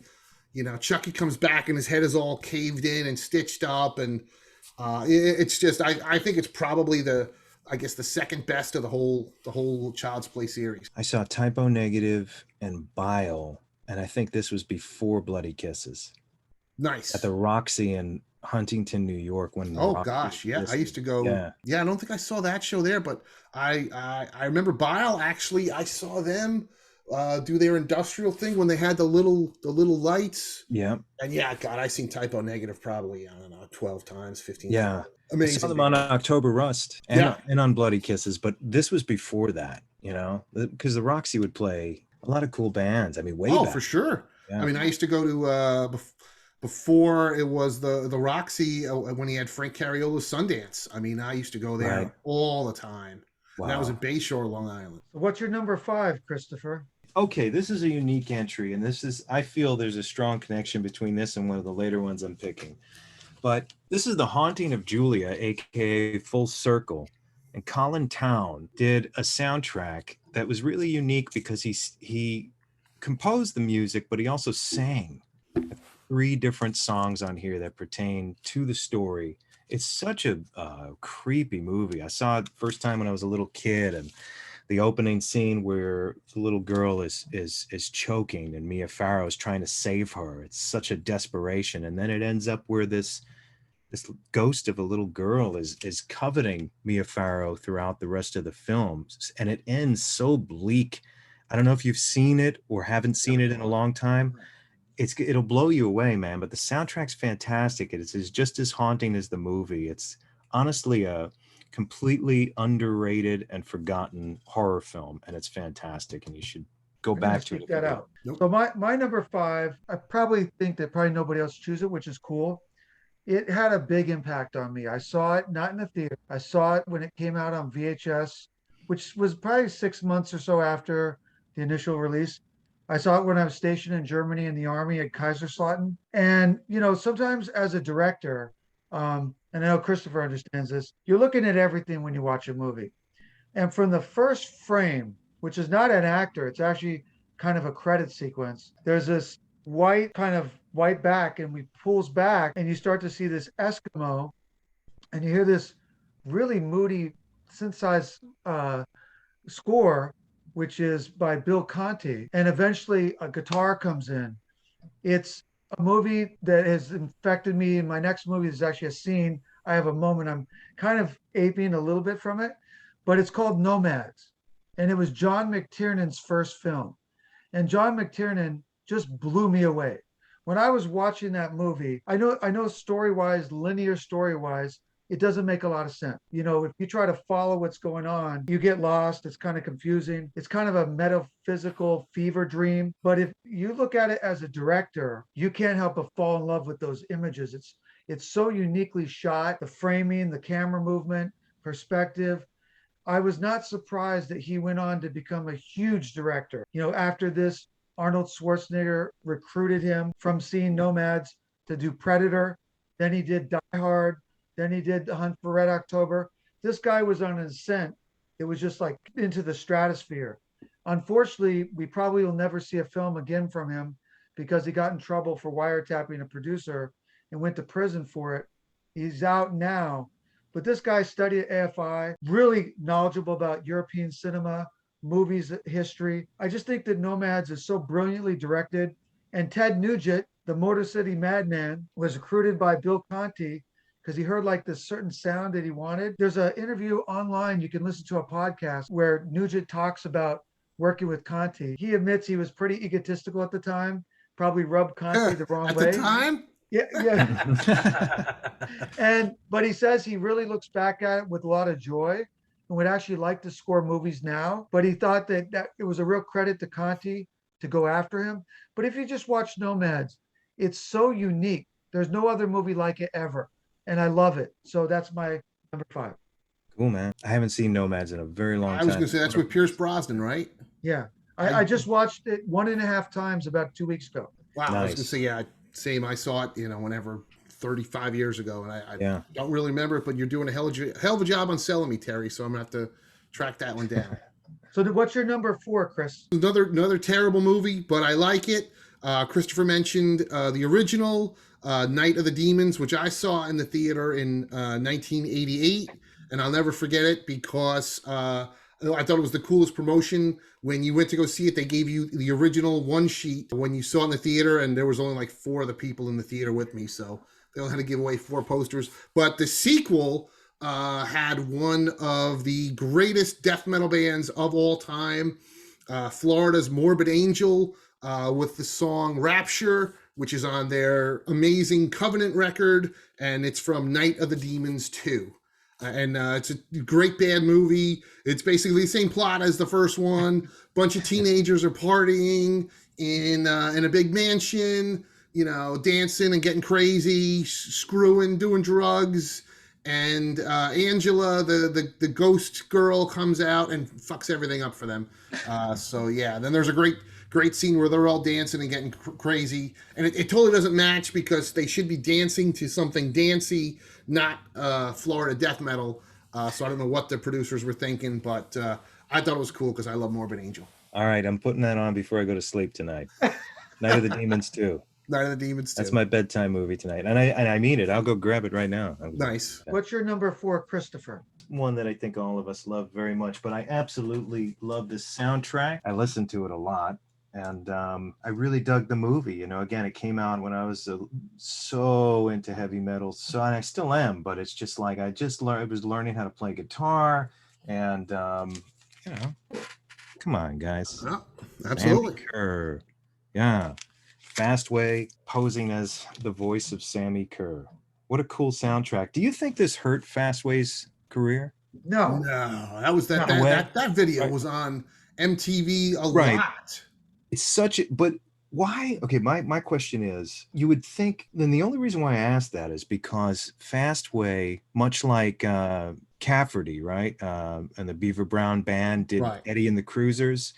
Chucky comes back and his head is all caved in and stitched up. And it's just, I think it's probably the second best of the whole Child's Play series. I saw Typo Negative and Bile, and I think this was before Bloody Kisses. Nice. At the Roxy in Huntington, New York. When gosh, yeah, I used to go. Yeah, I don't think I saw that show there, but I remember Bile. Actually, I saw them do their industrial thing when they had the little lights. Yeah. And yeah, God, I seen Typo Negative probably, I don't know, 12 times, 15 yeah. times. Amazing. I saw them on October Rust and on Bloody Kisses, but this was before that, because the Roxy would play a lot of cool bands. I mean, way back. For sure. Yeah. I mean, I used to go to before it was the Roxy, when he had Frank Cariola's Sundance. I mean, I used to go there all the time. Wow. And that was in Bayshore, Long Island. What's your number 5, Christopher? Okay, this is a unique entry, and I feel there's a strong connection between this and one of the later ones I'm picking. But this is The Haunting of Julia, aka Full Circle. And Colin Town did a soundtrack that was really unique because he composed the music, but he also sang 3 different songs on here that pertain to the story. It's such a creepy movie. I saw it the first time when I was a little kid, and the opening scene where the little girl is choking and Mia Farrow is trying to save her. It's such a desperation. And then it ends up where this ghost of a little girl is coveting Mia Farrow throughout the rest of the film. And it ends so bleak. I don't know if you've seen it or haven't seen it in a long time. It'll blow you away, man. But the soundtrack's fantastic. It's just as haunting as the movie. It's honestly a completely underrated and forgotten horror film, and it's fantastic, and you should go back to it. Check that out. Nope. So my number 5, I probably think that probably nobody else chooses it, which is cool. It had a big impact on me. I saw it not in the theater. I saw it when it came out on VHS, which was probably 6 months or so after the initial release. I saw it when I was stationed in Germany in the Army at Kaiserslautern. And, sometimes as a director, and I know Christopher understands this, you're looking at everything when you watch a movie. And from the first frame, which is not an actor, it's actually kind of a credit sequence, there's this white back, and we pulls back, and you start to see this Eskimo, and you hear this really moody synthesized score, which is by Bill Conti. And eventually a guitar comes in. It's a movie that has infected me. In my next movie, there's actually a scene. I have a moment. I'm kind of aping a little bit from it, but it's called Nomads. And it was John McTiernan's first film. And John McTiernan just blew me away. When I was watching that movie, I know story-wise, linear story-wise, it doesn't make a lot of sense. If you try to follow what's going on, you get lost. It's kind of confusing. It's kind of a metaphysical fever dream. But if you look at it as a director, you can't help but fall in love with those images. It's so uniquely shot, the framing, the camera movement, perspective. I was not surprised that he went on to become a huge director. After this, Arnold Schwarzenegger recruited him from seeing Nomads to do Predator. Then he did Die Hard. Then he did The Hunt for Red October. This guy was on an ascent. It was just like into the stratosphere. Unfortunately, we probably will never see a film again from him because he got in trouble for wiretapping a producer and went to prison for it. He's out now. But this guy studied at AFI, really knowledgeable about European cinema, movies, history. I just think that Nomads is so brilliantly directed. And Ted Nugent, the Motor City Madman, was recruited by Bill Conti because he heard like this certain sound that he wanted. There's an interview online you can listen to, a podcast where Nugent talks about working with Conti. He admits he was pretty egotistical at the time, probably rubbed Conti the wrong At way. the time? Yeah, yeah. But he says he really looks back at it with a lot of joy and would actually like to score movies now. But he thought that it was a real credit to Conti to go after him. But if you just watch Nomads, it's so unique. There's no other movie like it ever. And I love it. So that's my number 5. Cool, man. I haven't seen Nomads in a very long time. I was going to say that's with Pierce Brosnan, right? Yeah. I just watched it 1.5 times about 2 weeks ago. Wow. Nice. I was going to say, yeah, same. I saw it, whenever 35 years ago, and I don't really remember it, but you're doing a hell of a job on selling me, Terry. So I'm going to have to track that one down. So what's your number 4, Chris? Another terrible movie, but I like it. Christopher mentioned the original Night of the Demons, which I saw in the theater in 1988, and I'll never forget it because I thought it was the coolest promotion. When you went to go see it, they gave you the original one sheet when you saw it in the theater, and there was only like 4 of the people in the theater with me, so they only had to give away 4 posters. But the sequel had one of the greatest death metal bands of all time, Florida's Morbid Angel, with the song Rapture, which is on their amazing Covenant record, and it's from Night of the Demons 2. And it's a great bad movie. It's basically the same plot as the first one. Bunch of teenagers are partying in a big mansion, dancing and getting crazy, screwing, doing drugs. And Angela, the ghost girl, comes out and fucks everything up for them. So yeah, then there's a great scene where they're all dancing and getting crazy, and it totally doesn't match because they should be dancing to something dancey, not Florida death metal. So I don't know what the producers were thinking, but I thought it was cool because I love Morbid Angel. All right, I'm putting that on before I go to sleep tonight. Night of the Demons 2. Night of the Demons 2. That's my bedtime movie tonight, and I mean it. I'll go grab it right now. Nice. What's your number 4, Christopher? One that I think all of us love very much, but I absolutely love this soundtrack. I listen to it a lot. And I really dug the movie. Again, it came out when I was so into heavy metal. So, and I still am, but it's just like I was learning how to play guitar. And, come on, guys. Oh, absolutely. Sammy Kerr. Yeah. Fastway posing as the voice of Sammy Kerr. What a cool soundtrack. Do you think this hurt Fastway's career? No. That was that video was on MTV a lot. It's but why? Okay, my question is, you would think, then the only reason why I asked that is because Fastway, much like Cafferty, right? And the Beaver Brown Band did Eddie and the Cruisers,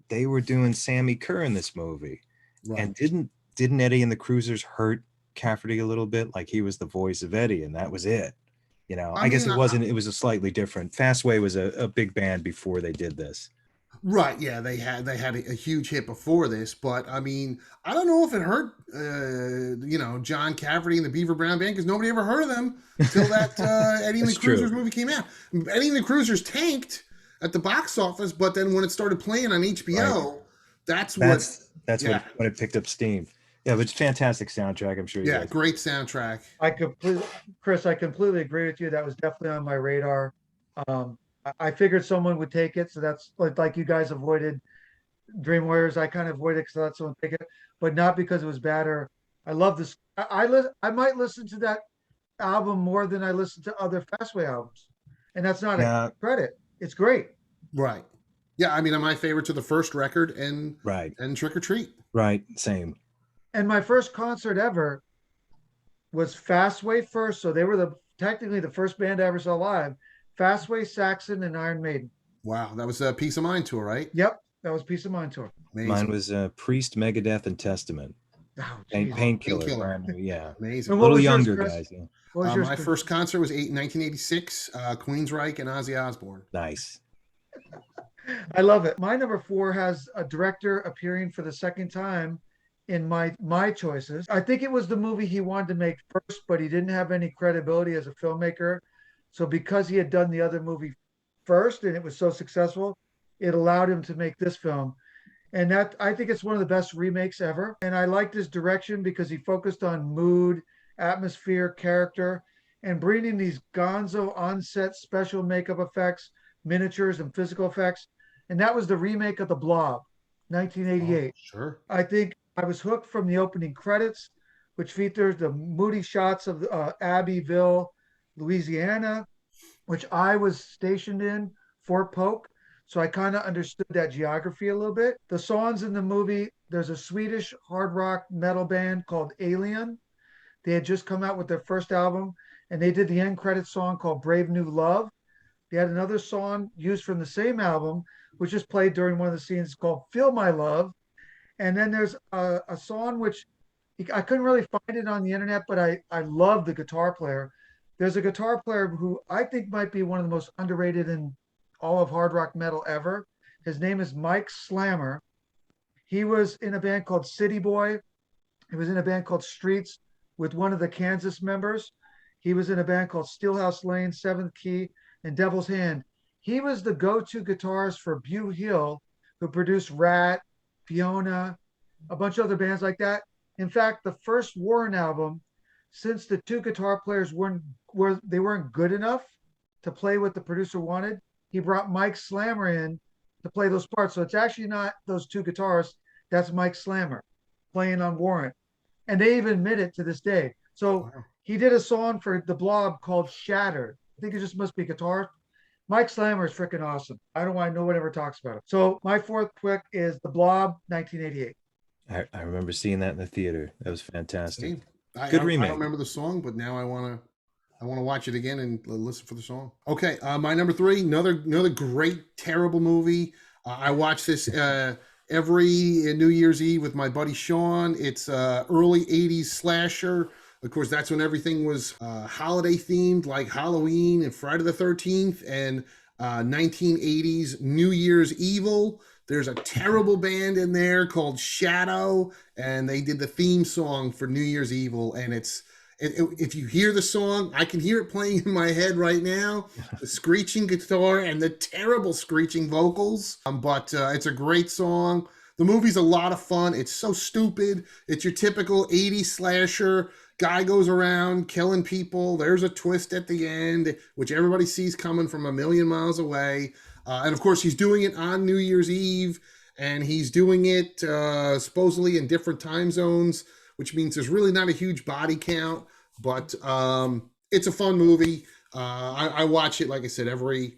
they were doing Sammy Kerr in this movie. Right. And didn't Eddie and the Cruisers hurt Cafferty a little bit? Like he was the voice of Eddie and that was it. I guess it wasn't, it was a slightly different. Fastway was a big band before they did this. Right, yeah, they had a huge hit before this, but I mean, I don't know if it hurt, John Cafferty and the Beaver Brown Band because nobody ever heard of them until that Eddie and the Cruisers movie came out. Eddie and the Cruisers tanked at the box office, but then when it started playing on HBO, that's when it picked up steam. Yeah, but it's fantastic soundtrack. I'm sure. Yeah, great soundtrack. Chris, I completely agree with you. That was definitely on my radar. I figured someone would take it, so that's like you guys avoided Dream Warriors. I kind of avoided because I thought someone would take it, but not because it was bad. Or I love this. I might listen to that album more than I listen to other Fastway albums, and that's not a credit. It's great. Right. Yeah, I mean, my favorites are the first record and Trick or Treat. Right. Same. And my first concert ever was Fastway first, so they were technically the first band I ever saw live. Fastway, Saxon, and Iron Maiden. Wow, that was a Peace of Mind tour, right? Yep, that was Peace of Mind tour. Amazing. Mine was Priest, Megadeth, and Testament. Oh, Painkiller. Yeah, amazing. A little younger guys. Yeah. My first concert was 1986, Queensryche and Ozzy Osbourne. Nice. I love it. My number 4 has a director appearing for the second time in my choices. I think it was the movie he wanted to make first, but he didn't have any credibility as a filmmaker. So because he had done the other movie first and it was so successful, it allowed him to make this film. And that, I think it's one of the best remakes ever. And I liked his direction because he focused on mood, atmosphere, character. and bringing these gonzo on-set special makeup effects, miniatures, and physical effects. And that was the remake of The Blob, Oh, 1988. sure. I think I was hooked from the opening credits, which features the moody shots of Abbeville, Louisiana, which I was stationed in, Fort Polk. So I kind of understood that geography a little bit. The songs in the movie, there's a Swedish hard rock metal band called Alien. They had just come out with their first album, and they did the end credit song called Brave New Love. They had another song used from the same album, which is played during one of the scenes called Feel My Love. And then there's a song which I couldn't really find it on the internet, but I love the guitar player. There's a guitar player who I think might be one of the most underrated in all of hard rock metal ever. His name is Mike Slammer. He was in a band called City Boy. He was in a band called Streets with one of the Kansas members. He was in a band called Steelhouse Lane, Seventh Key, and Devil's Hand. He was the go-to guitarist for Bew Hill, who produced Rat, Fiona, a bunch of other bands like that. In fact, the first Warren album, since the two guitar players weren't good enough to play what the producer wanted, he brought Mike Slammer in to play those parts. So it's actually not those two guitarists, that's Mike Slammer playing on Warren. And they even admit it to this day. So Wow. he did a song for The Blob called Shattered. I think it just must be guitar. Mike Slammer is freaking awesome. I don't know why no one ever talks about it. So my fourth pick is The Blob, 1988. I remember seeing that in the theater. That was fantastic. Same. Good I remake. don't remember the song, but now I want to watch it again and listen for the song. Okay, my number 3, another great terrible movie. I watch this every New Year's Eve with my buddy Sean. It's early 80s slasher. Of course, that's when everything was holiday themed, like Halloween and Friday the 13th, and 1980s New Year's Evil. There's a terrible band in there called Shadow, and they did the theme song for New Year's Evil. And if you hear the song, I can hear it playing in my head right now. The screeching guitar and the terrible screeching vocals. But it's a great song. The movie's a lot of fun. It's so stupid. It's your typical 80s slasher. Guy goes around killing people. There's a twist at the end, which everybody sees coming from a million miles away. And of course, he's doing it on New Year's Eve, and he's doing it supposedly in different time zones, which means there's really not a huge body count, but it's a fun movie. I watch it, like I said, every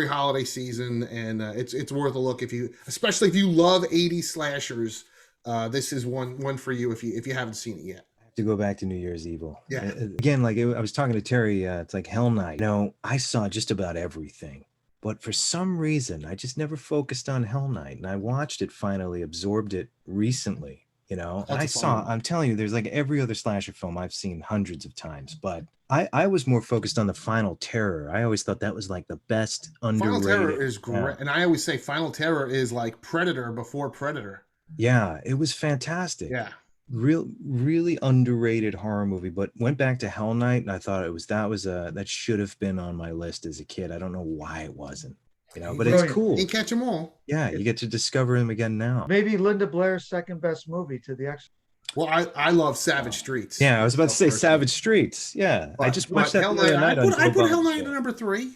holiday season, and it's worth a look especially if you love 80s slashers. This is one for you if you haven't seen it yet. To go back to New Year's Evil. Yeah. Again, like I was talking to Terry, it's like Hell Night. I saw just about everything, but for some reason, I just never focused on Hell Night. And I watched it finally, absorbed it recently, and I'm telling you, there's like every other slasher film I've seen hundreds of times, but I was more focused on the Final Terror. I always thought that was like the best underrated. Final Terror is great. And I always say Final Terror is like Predator before Predator. Yeah, it was fantastic. Yeah. Really underrated horror movie, but went back to Hell Night, and I thought that should have been on my list as a kid. I don't know why it wasn't, but it's cool. You catch them all. Yeah, you get to discover him again now. Maybe Linda Blair's second best movie to the X. Well, I love Savage Streets. Yeah, I was about to say Savage Streets. Yeah, I just watched that Hell the other night. I put Hell Night at number 3.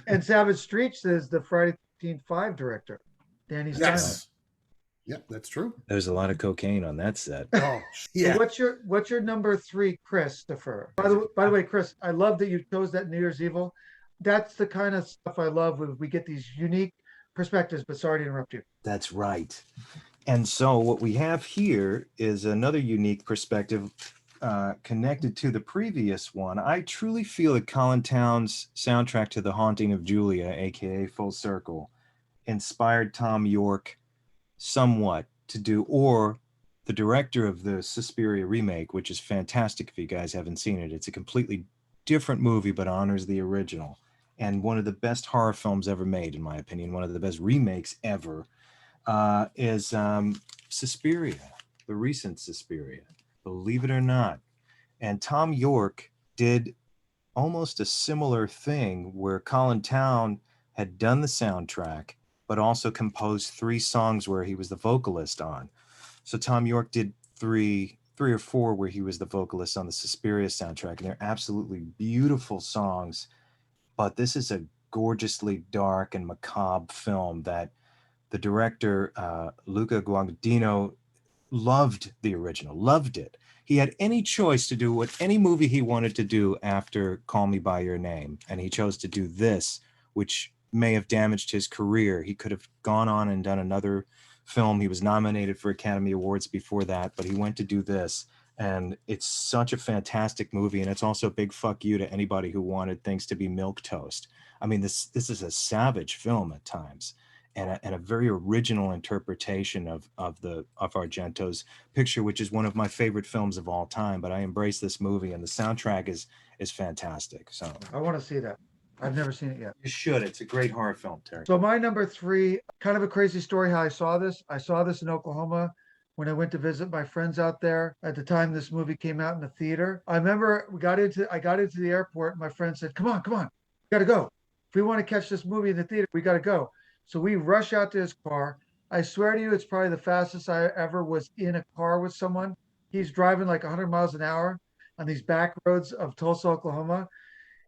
And Savage Streets is the Friday 13th director, Danny Simon. Yes. Yep, that's true. There's a lot of cocaine on that set. Oh, yeah. So what's your number 3, Christopher? By the way, Chris, I love that you chose that New Year's Evil. That's the kind of stuff I love when we get these unique perspectives. But sorry to interrupt you. That's right. And so what we have here is another unique perspective connected to the previous one. I truly feel that Colin Towns' soundtrack to The Haunting of Julia, aka Full Circle, inspired Tom York somewhat to do, or the director of the Suspiria remake, which is fantastic if you guys haven't seen it. It's a completely different movie, but honors the original. And one of the best horror films ever made, in my opinion, one of the best remakes ever, is Suspiria, the recent Suspiria, believe it or not. And Tom York did almost a similar thing where Colin Towns had done the soundtrack, but also composed 3 songs where he was the vocalist on. So Tom York did three 3 or 4 where he was the vocalist on the Suspiria soundtrack, and they're absolutely beautiful songs. But this is a gorgeously dark and macabre film that the director, Luca Guadagnino, loved the original, loved it. He had any choice to do any movie he wanted to do after Call Me by Your Name, and he chose to do this, which may have damaged his career. He could have gone on and done another film. He was nominated for Academy Awards before that, but he went to do this, and it's such a fantastic movie, and it's also a big fuck you to anybody who wanted things to be milquetoast. I mean, this is a savage film at times, and a very original interpretation of Argento's picture, which is one of my favorite films of all time. But I embrace this movie, and the soundtrack is fantastic. So I want to see that. I've never seen it yet. you should. It's a great horror film, Terry. So my number 3, kind of a crazy story how I saw this. I saw this in Oklahoma when I went to visit my friends out there. At the time this movie came out in the theater, I remember I got into the airport. And my friend said, come on, we got to go. If we want to catch this movie in the theater, we got to go. So we rush out to his car. I swear to you, it's probably the fastest I ever was in a car with someone. He's driving like 100 miles an hour on these back roads of Tulsa, Oklahoma.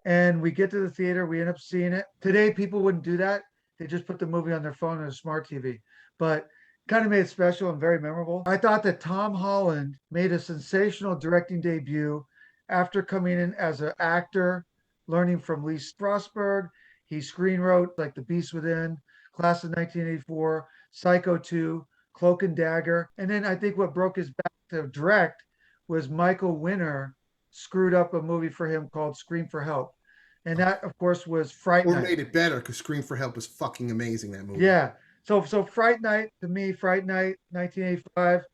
And we get to the theater. We end up seeing it. Today, people wouldn't do that. They just put the movie on their phone on a smart TV. But kind of made it special and very memorable. I thought that Tom Holland made a sensational directing debut after coming in as an actor, learning from Lee Strasberg. He screenwrote like The Beast Within, Class of 1984, Psycho 2, Cloak and Dagger. And then I think what broke his back to direct was Michael Winner screwed up a movie for him called Scream for Help. And that, of course, was Fright Night. Or made it better because Scream for Help is fucking amazing, that movie. Yeah. So Fright Night, to me, Fright Night, 1985,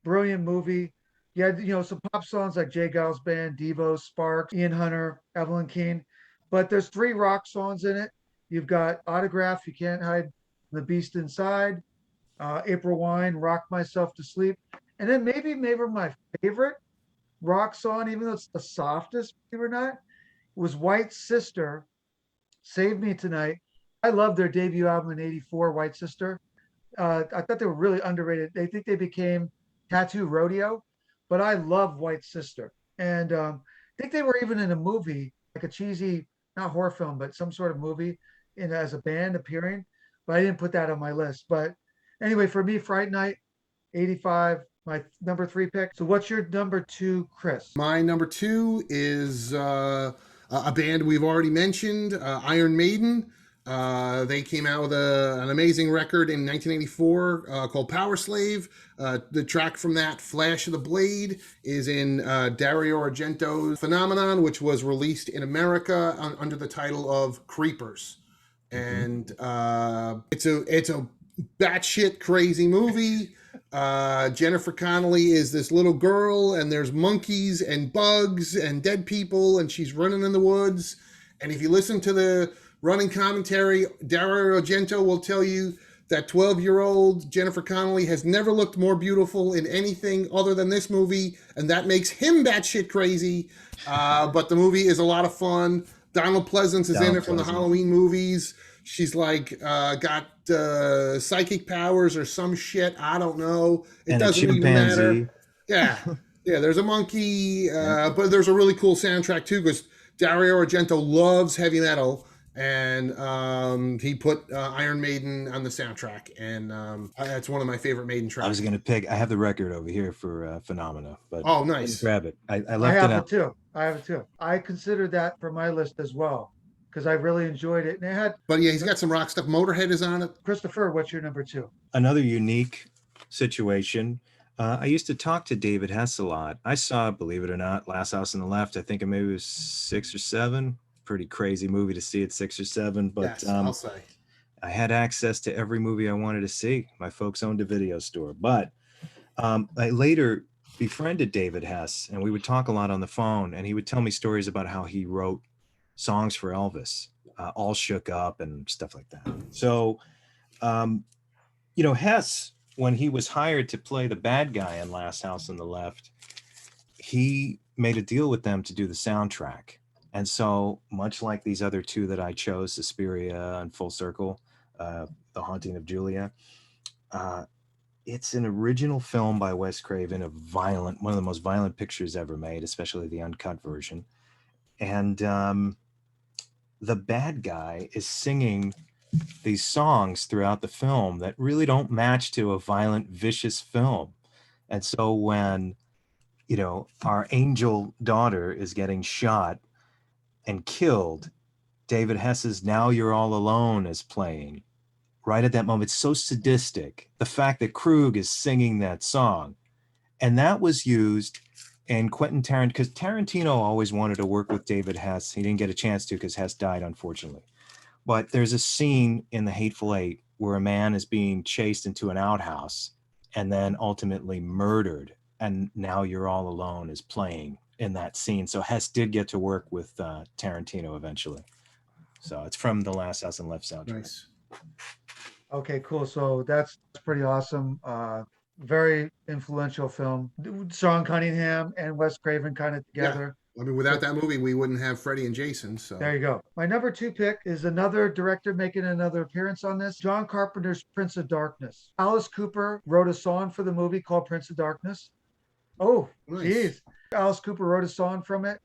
brilliant movie. You had, some pop songs like Jay Giles Band, Devo, Sparks, Ian Hunter, Evelyn Keane. But there's 3 rock songs in it. You've got Autograph, You Can't Hide the Beast Inside, April Wine, Rock Myself to Sleep. And then maybe my favorite rock song, even though it's the softest, believe it or not, was White Sister, Save Me Tonight. I love their debut album in '84, White Sister. I thought they were really underrated. They think they became Tattoo Rodeo, but I love White Sister. And I think they were even in a movie, like a cheesy, not horror film, but some sort of movie as a band appearing. But I didn't put that on my list. But anyway, for me, Fright Night, 85, my number 3 pick. So what's your number 2, Chris? My number 2 is a band we've already mentioned, Iron Maiden. They came out with an amazing record in 1984 called Power Slave. The track from that, Flash of the Blade, is in Dario Argento's Phenomenon, which was released in America under the title of Creepers. And it's a batshit crazy movie. Jennifer Connelly is this little girl, and there's monkeys and bugs and dead people, and she's running in the woods. And if you listen to the running commentary, Dario Argento will tell you that 12-year-old Jennifer Connelly has never looked more beautiful in anything other than this movie, and that makes him batshit crazy. But the movie is a lot of fun. Donald Pleasance is in it from the Halloween movies. She's like got psychic powers or some shit. I don't know. It doesn't even matter. Yeah. There's a monkey, but there's a really cool soundtrack too, because Dario Argento loves heavy metal, and he put Iron Maiden on the soundtrack, and that's one of my favorite Maiden tracks. I was gonna pick. I have the record over here for Phenomena, but oh, nice. Grab it. I left I have it out. it too. I have it too. I consider that for my list as well, because I really enjoyed it. And it had. But yeah, he's got some rock stuff. Motorhead is on it. Christopher, what's your number 2? Another unique situation. I used to talk to David Hess a lot. I saw, believe it or not, Last House on the Left. I think it maybe was 6 or 7. Pretty crazy movie to see at 6 or 7. But yes, I'll say. I had access to every movie I wanted to see. My folks owned a video store. But I later befriended David Hess, and we would talk a lot on the phone, and he would tell me stories about how he wrote songs for Elvis, All Shook Up and stuff like that. So, Hess, when he was hired to play the bad guy in Last House on the Left, he made a deal with them to do the soundtrack. And so, much like these other 2 that I chose, Suspiria and Full Circle, The Haunting of Julia, It's an original film by Wes Craven, one of the most violent pictures ever made, especially the uncut version. And the bad guy is singing these songs throughout the film that really don't match to a violent, vicious film. And so when, our angel daughter is getting shot and killed, David Hess's Now You're All Alone is playing right at that moment. It's so sadistic. The fact that Krug is singing that song, and that was used in Quentin Tarantino, because Tarantino always wanted to work with David Hess. He didn't get a chance to because Hess died, unfortunately. But there's a scene in The Hateful Eight where a man is being chased into an outhouse and then ultimately murdered. And Now You're All Alone is playing in that scene. So Hess did get to work with Tarantino eventually. So it's from the Last House on Left soundtrack. Nice. Okay, cool. So that's pretty awesome. Very influential film. Sean Cunningham and Wes Craven kind of together. I mean, without that movie, we wouldn't have Freddie and Jason. So there you go. My number 2 pick is another director making another appearance on this, John Carpenter's Prince of Darkness. Alice Cooper wrote a song for the movie called Prince of Darkness. Oh, geez. Alice Cooper wrote a song from it.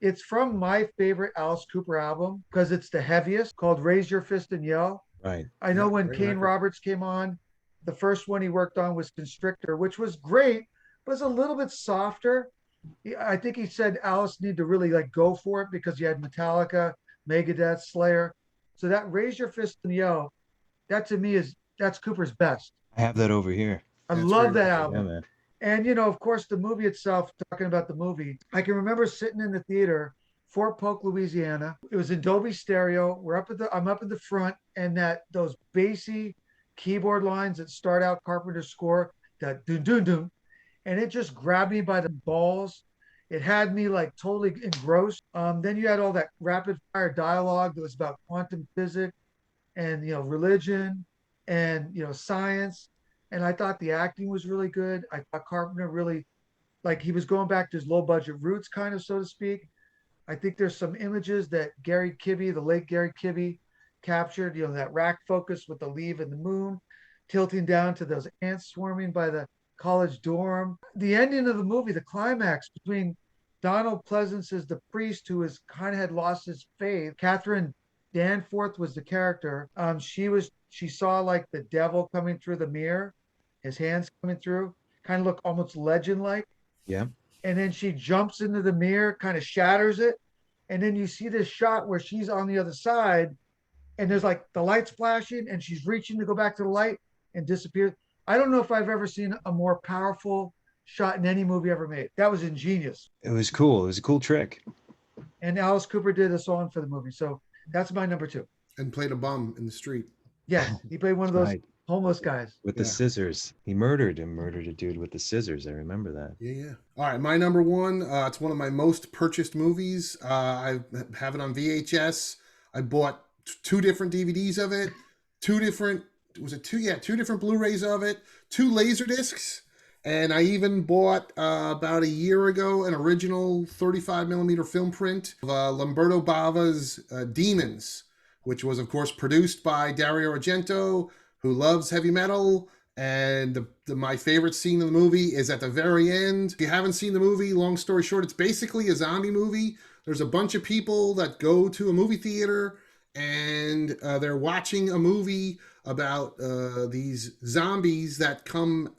It's from my favorite Alice Cooper album because it's the heaviest, called Raise Your Fist and Yell. Right. I know when Kane Roberts came on, the first one he worked on was Constrictor, which was great, but it's a little bit softer. I think he said Alice needed to really go for it because you had Metallica, Megadeth, Slayer. So that Raise Your Fist and Yell, that to me that's Cooper's best. I have that over here. I love that album. Yeah, man. And of course, the movie itself, talking about the movie, I can remember sitting in the theater, Fort Polk, Louisiana. It was in Dolby Stereo. I'm up at the front, and those bassy keyboard lines that start out Carpenter's score, that dun dun dun, and it just grabbed me by the balls. It had me totally engrossed. Then you had all that rapid fire dialogue that was about quantum physics and religion and science. And I thought the acting was really good. I thought Carpenter really, he was going back to his low budget roots, kind of, so to speak. I think there's some images that Gary Kibbe, the late Gary Kibbe, captured, that rack focus with the leaf and the moon tilting down to those ants swarming by the college dorm. The ending of the movie, the climax between Donald Pleasance as the priest who had lost his faith. Catherine Danforth was the character. She saw the devil coming through the mirror, his hands coming through, kind of look almost legend-like. Yeah. And then she jumps into the mirror, kind of shatters it. And then you see this shot where she's on the other side and there's the lights flashing and she's reaching to go back to the light and disappears. I don't know if I've ever seen a more powerful shot in any movie ever made. That was ingenious. It was cool. It was a cool trick. And Alice Cooper did a song for the movie. So that's my number 2. And played a bum in the street. Yeah, he played one of those homeless guys. With the scissors. He murdered a dude with the scissors. I remember that. Yeah. All right, my number 1, it's one of my most purchased movies. I have it on VHS. I bought 2 different DVDs of it, 2 different Blu-rays of it, 2 laser discs, and I even bought about a year ago an original 35 millimeter film print of Lamberto Bava's Demons, which was of course produced by Dario Argento, who loves heavy metal. And my favorite scene in the movie is at the very end. If you haven't seen the movie, long story short, it's basically a zombie movie. There's a bunch of people that go to a movie theater and they're watching a movie about these zombies that come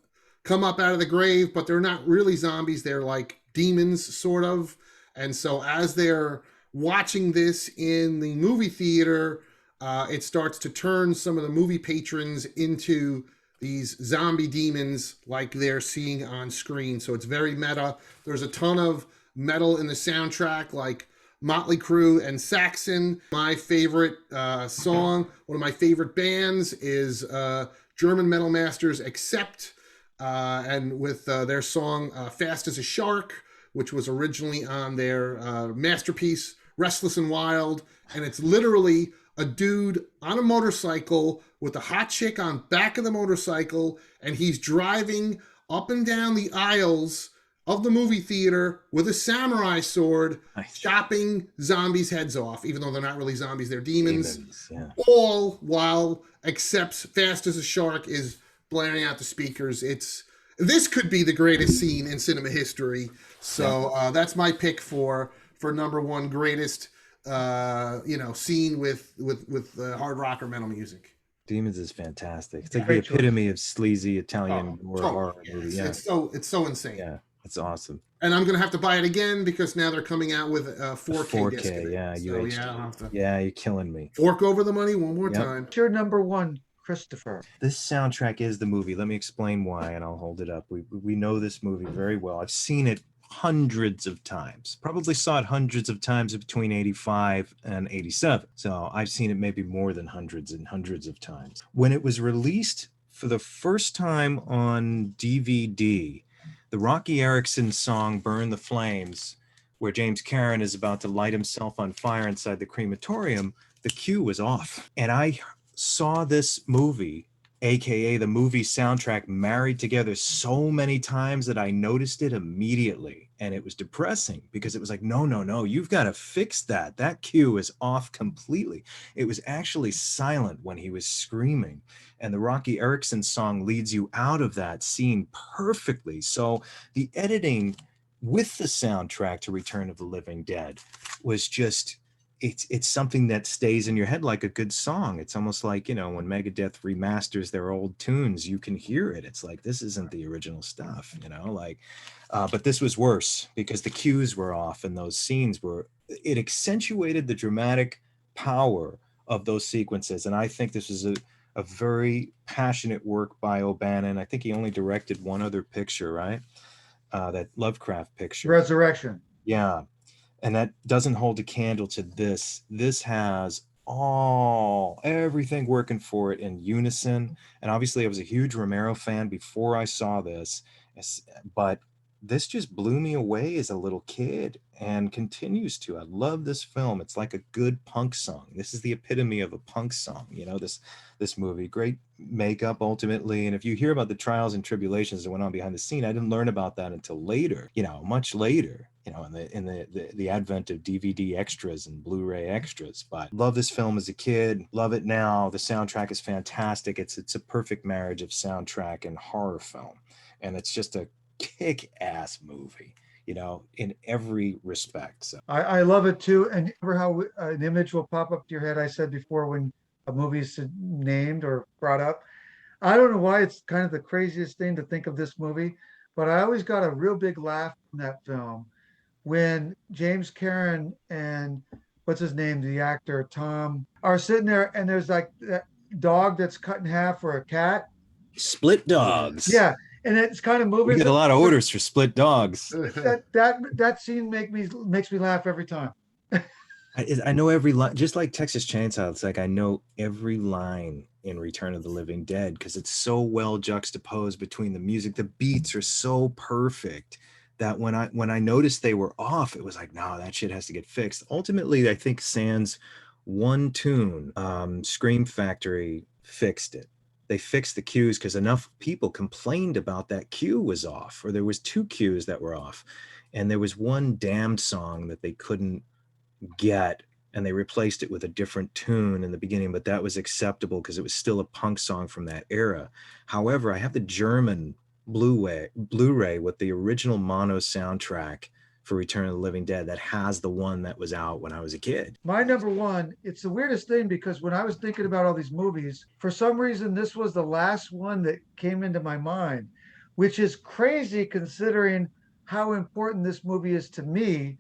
up out of the grave, but they're not really zombies. They're like demons, sort of. And so as they're watching this in the movie theater, it starts to turn some of the movie patrons into these zombie demons like they're seeing on screen. So it's very meta. There's a ton of metal in the soundtrack, like Motley Crue and Saxon. My favorite song, one of my favorite bands is German Metal Masters Accept, and with their song Fast as a Shark, which was originally on their masterpiece Restless and Wild. And it's literally a dude on a motorcycle with a hot chick on back of the motorcycle, and he's driving up and down the aisles of the movie theater with a samurai sword, chopping zombies' heads off, even though they're not really zombies, they're demons. Yeah. All while Accept's Fast as a Shark is blaring out the speakers. This could be the greatest scene in cinema history. So that's my pick for number one greatest scene with hard rock or metal music. Demons is fantastic. It's like the epitome of sleazy Italian horror movie. Yeah. It's so insane. Yeah, it's awesome. And I'm gonna have to buy it again because now they're coming out with 4K. 4K, yeah, so, I'll have to you're killing me. Fork over the money one more time. What's your number one, Christopher? This soundtrack is the movie. Let me explain why, and I'll hold it up. We know this movie very well. I've seen it hundreds of times. Probably saw it hundreds of times between 85 and 87. So I've seen it maybe more than hundreds and hundreds of times. When it was released for the first time on DVD, the Rocky Erickson song Burn the Flames, where James Karen is about to light himself on fire inside the crematorium, the cue was off. And I saw this movie, aka the movie soundtrack, married together so many times that I noticed it immediately. And it was depressing because it was like, no, you've got to fix that. That cue is off completely. It was actually silent when he was screaming. And the Rocky Erickson song leads you out of that scene perfectly. So the editing with the soundtrack to Return of the Living Dead was just, it's something that stays in your head like a good song. It's almost like, when Megadeth remasters their old tunes, you can hear it. It's like, this isn't the original stuff, but this was worse because the cues were off and those scenes it accentuated the dramatic power of those sequences. And I think this was a very passionate work by O'Bannon. I think he only directed one other picture, right? That Lovecraft picture. Resurrection. Yeah. And that doesn't hold a candle to this. This has everything working for it in unison. And obviously I was a huge Romero fan before I saw this, but this just blew me away as a little kid and continues to. I love this film. It's like a good punk song. This is the epitome of a punk song, this movie. Great makeup ultimately. And if you hear about the trials and tribulations that went on behind the scene, I didn't learn about that until later, much later, in the advent of DVD extras and Blu-ray extras. But love this film as a kid, love it now. The soundtrack is fantastic. It's a perfect marriage of soundtrack and horror film. And it's just a kick-ass movie, in every respect. So I love it too. And remember how an image will pop up to your head? I said before when a movie's named or brought up. I don't know why it's kind of the craziest thing to think of this movie, but I always got a real big laugh from that film when James Karen and what's his name, the actor Tom, are sitting there and there's like that dog that's cut in half or a cat. Split dogs. Yeah. And it's kind of moving. We get a lot of orders for split dogs. That scene makes me laugh every time. I know every line, just like Texas Chainsaw. It's like I know every line in Return of the Living Dead because it's so well juxtaposed between the music. The beats are so perfect that when I noticed they were off, it was like, no, that shit has to get fixed. Ultimately, I think sans one tune, Scream Factory fixed it. They fixed the cues because enough people complained about that cue was off, or there was two cues that were off. And there was one damned song that they couldn't get, and they replaced it with a different tune in the beginning, but that was acceptable because it was still a punk song from that era. However, I have the German Blu-ray with the original mono soundtrack for Return of the Living Dead that has the one that was out when I was a kid. My number one, it's the weirdest thing because when I was thinking about all these movies, for some reason, this was the last one that came into my mind, which is crazy considering how important this movie is to me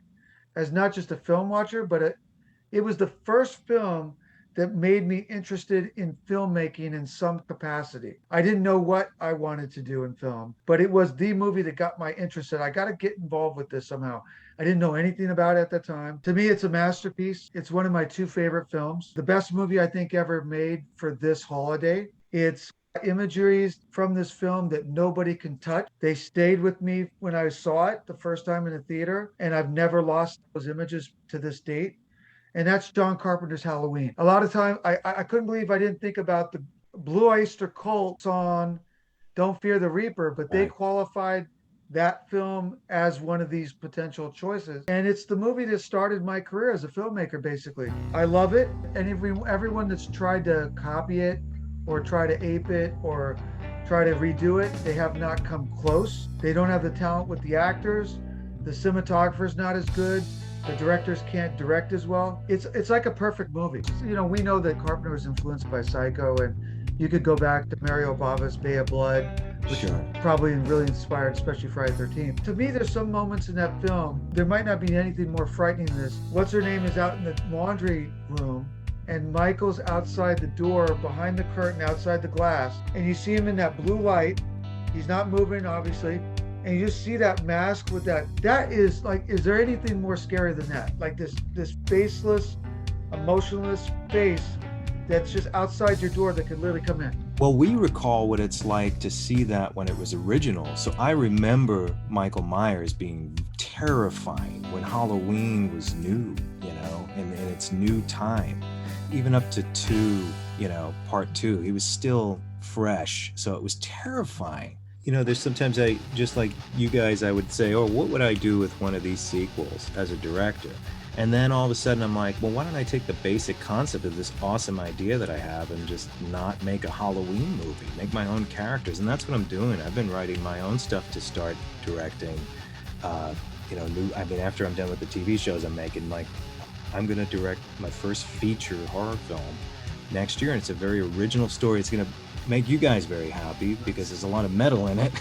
as not just a film watcher, but it was the first film that made me interested in filmmaking in some capacity. I didn't know what I wanted to do in film, but it was the movie that got my interest in. I got to get involved with this somehow. I didn't know anything about it at the time. To me, it's a masterpiece. It's one of my two favorite films. The best movie I think ever made for this holiday. It's imageries from this film that nobody can touch. They stayed with me when I saw it the first time in a theater, and I've never lost those images to this date. And that's John Carpenter's Halloween. A lot of time, I couldn't believe I didn't think about the Blue Oyster Cult song, Don't Fear the Reaper, but they qualified that film as one of these potential choices. And it's the movie that started my career as a filmmaker, basically. I love it. And everyone that's tried to copy it or try to ape it or try to redo it. They have not come close. They don't have the talent with the actors. The cinematographer's not as good. The directors can't direct as well. It's like a perfect movie. You know, we know that Carpenter was influenced by Psycho, and you could go back to Mario Bava's Bay of Blood, which Sure. probably really inspired, especially Friday the 13th. To me, there's some moments in that film, there might not be anything more frightening than this. What's her name is out in the laundry room, and Michael's outside the door, behind the curtain, outside the glass, and you see him in that blue light. He's not moving, obviously. And you just see that mask with that is like, is there anything more scary than that? Like this faceless, emotionless face that's just outside your door that could literally come in. Well, we recall what it's like to see that when it was original. So I remember Michael Myers being terrifying when Halloween was new, you know, in its new time. Even up to part 2, he was still fresh. So it was terrifying. You know, there's sometimes just like you guys, I would say, oh, what would I do with one of these sequels as a director? And then all of a sudden I'm like, well, why don't I take the basic concept of this awesome idea that I have and just not make a Halloween movie, make my own characters. And that's what I'm doing. I've been writing my own stuff to start directing, after I'm done with the TV shows I'm making, like, I'm going to direct my first feature horror film next year. And it's a very original story. It's going to make you guys very happy because there's a lot of metal in it.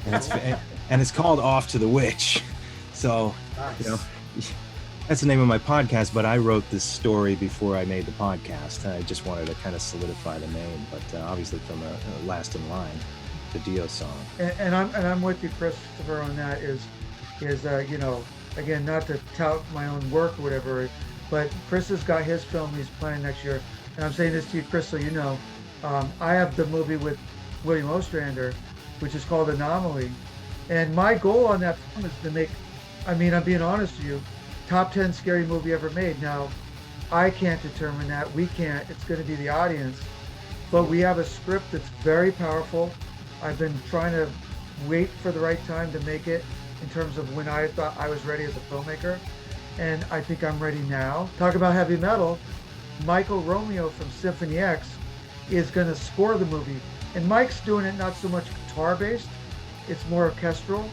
and it's called Off to the Witch. So, Nice. you know, that's the name of my podcast, but I wrote this story before I made the podcast. I just wanted to kind of solidify the name, but obviously from a Last in Line, the Dio song. And I'm with you, Christopher, on that. Is you know, again, not to tout my own work or whatever, but Chris has got his film he's planning next year, and I'm saying this to you, Chris, so you know, I have the movie with William Ostrander, which is called Anomaly, and my goal on that film is to make, I mean, I'm being honest with you, top 10 scary movie ever made. Now, I can't determine that. We can't. It's going to be the audience. But we have a script that's very powerful. I've been trying to wait for the right time to make it in terms of when I thought I was ready as a filmmaker. And I think I'm ready now. Talk about heavy metal. Michael Romeo from Symphony X is going to score the movie. And Mike's doing it not so much guitar-based. It's more orchestral.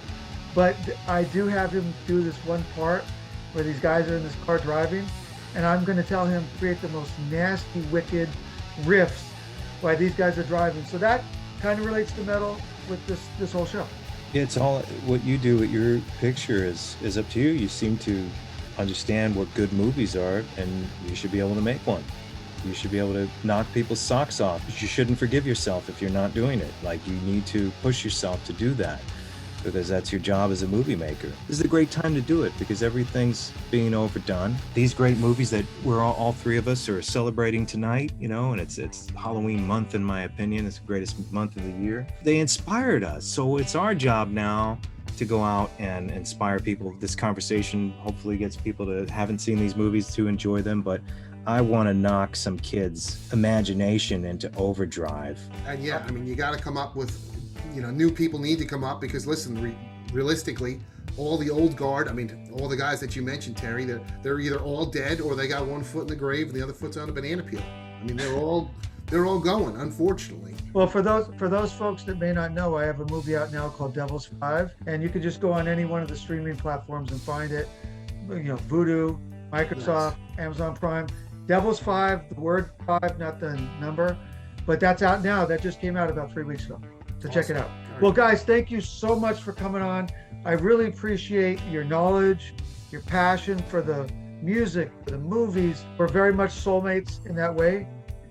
But I do have him do this one part where these guys are in this car driving, and I'm going to tell him create the most nasty, wicked riffs while these guys are driving. So that kind of relates to metal with this whole show. It's all what you do with your picture is up to you. You seem to understand what good movies are, and you should be able to make one. You should be able to knock people's socks off. You shouldn't forgive yourself if you're not doing it. Like, you need to push yourself to do that, because that's your job as a movie maker. This is a great time to do it because everything's being overdone. These great movies that we're all three of us are celebrating tonight, you know, and it's Halloween month, in my opinion. It's the greatest month of the year. They inspired us. So it's our job now to go out and inspire people. This conversation hopefully gets people that haven't seen these movies to enjoy them, but I want to knock some kids' imagination into overdrive. And yeah, I mean, you got to come up with, you know, new people need to come up because, listen, realistically, all the old guard, I mean, all the guys that you mentioned, Terry, they're either all dead or they got one foot in the grave and the other foot's on a banana peel. I mean, they're all going, unfortunately. Well, for those folks that may not know, I have a movie out now called Devil's Five, and you could just go on any one of the streaming platforms and find it. You know, Vudu, Microsoft, nice. Amazon Prime. Devil's Five, the word 5, not the number, but that's out now. That just came out about 3 weeks ago. So check it out. Well, guys, thank you so much for coming on. I really appreciate your knowledge, your passion for the music, for the movies. We're very much soulmates in that way.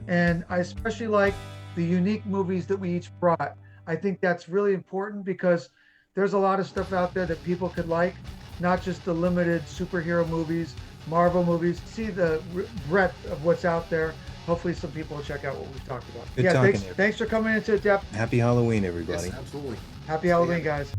And I especially like the unique movies that we each brought. I think that's really important because there's a lot of stuff out there that people could like, not just the limited superhero movies, Marvel movies. See the breadth of what's out there. Hopefully some people will check out what we've talked about. Good thanks for coming into depth. Happy Halloween, everybody. Yes, absolutely. Happy Halloween, guys.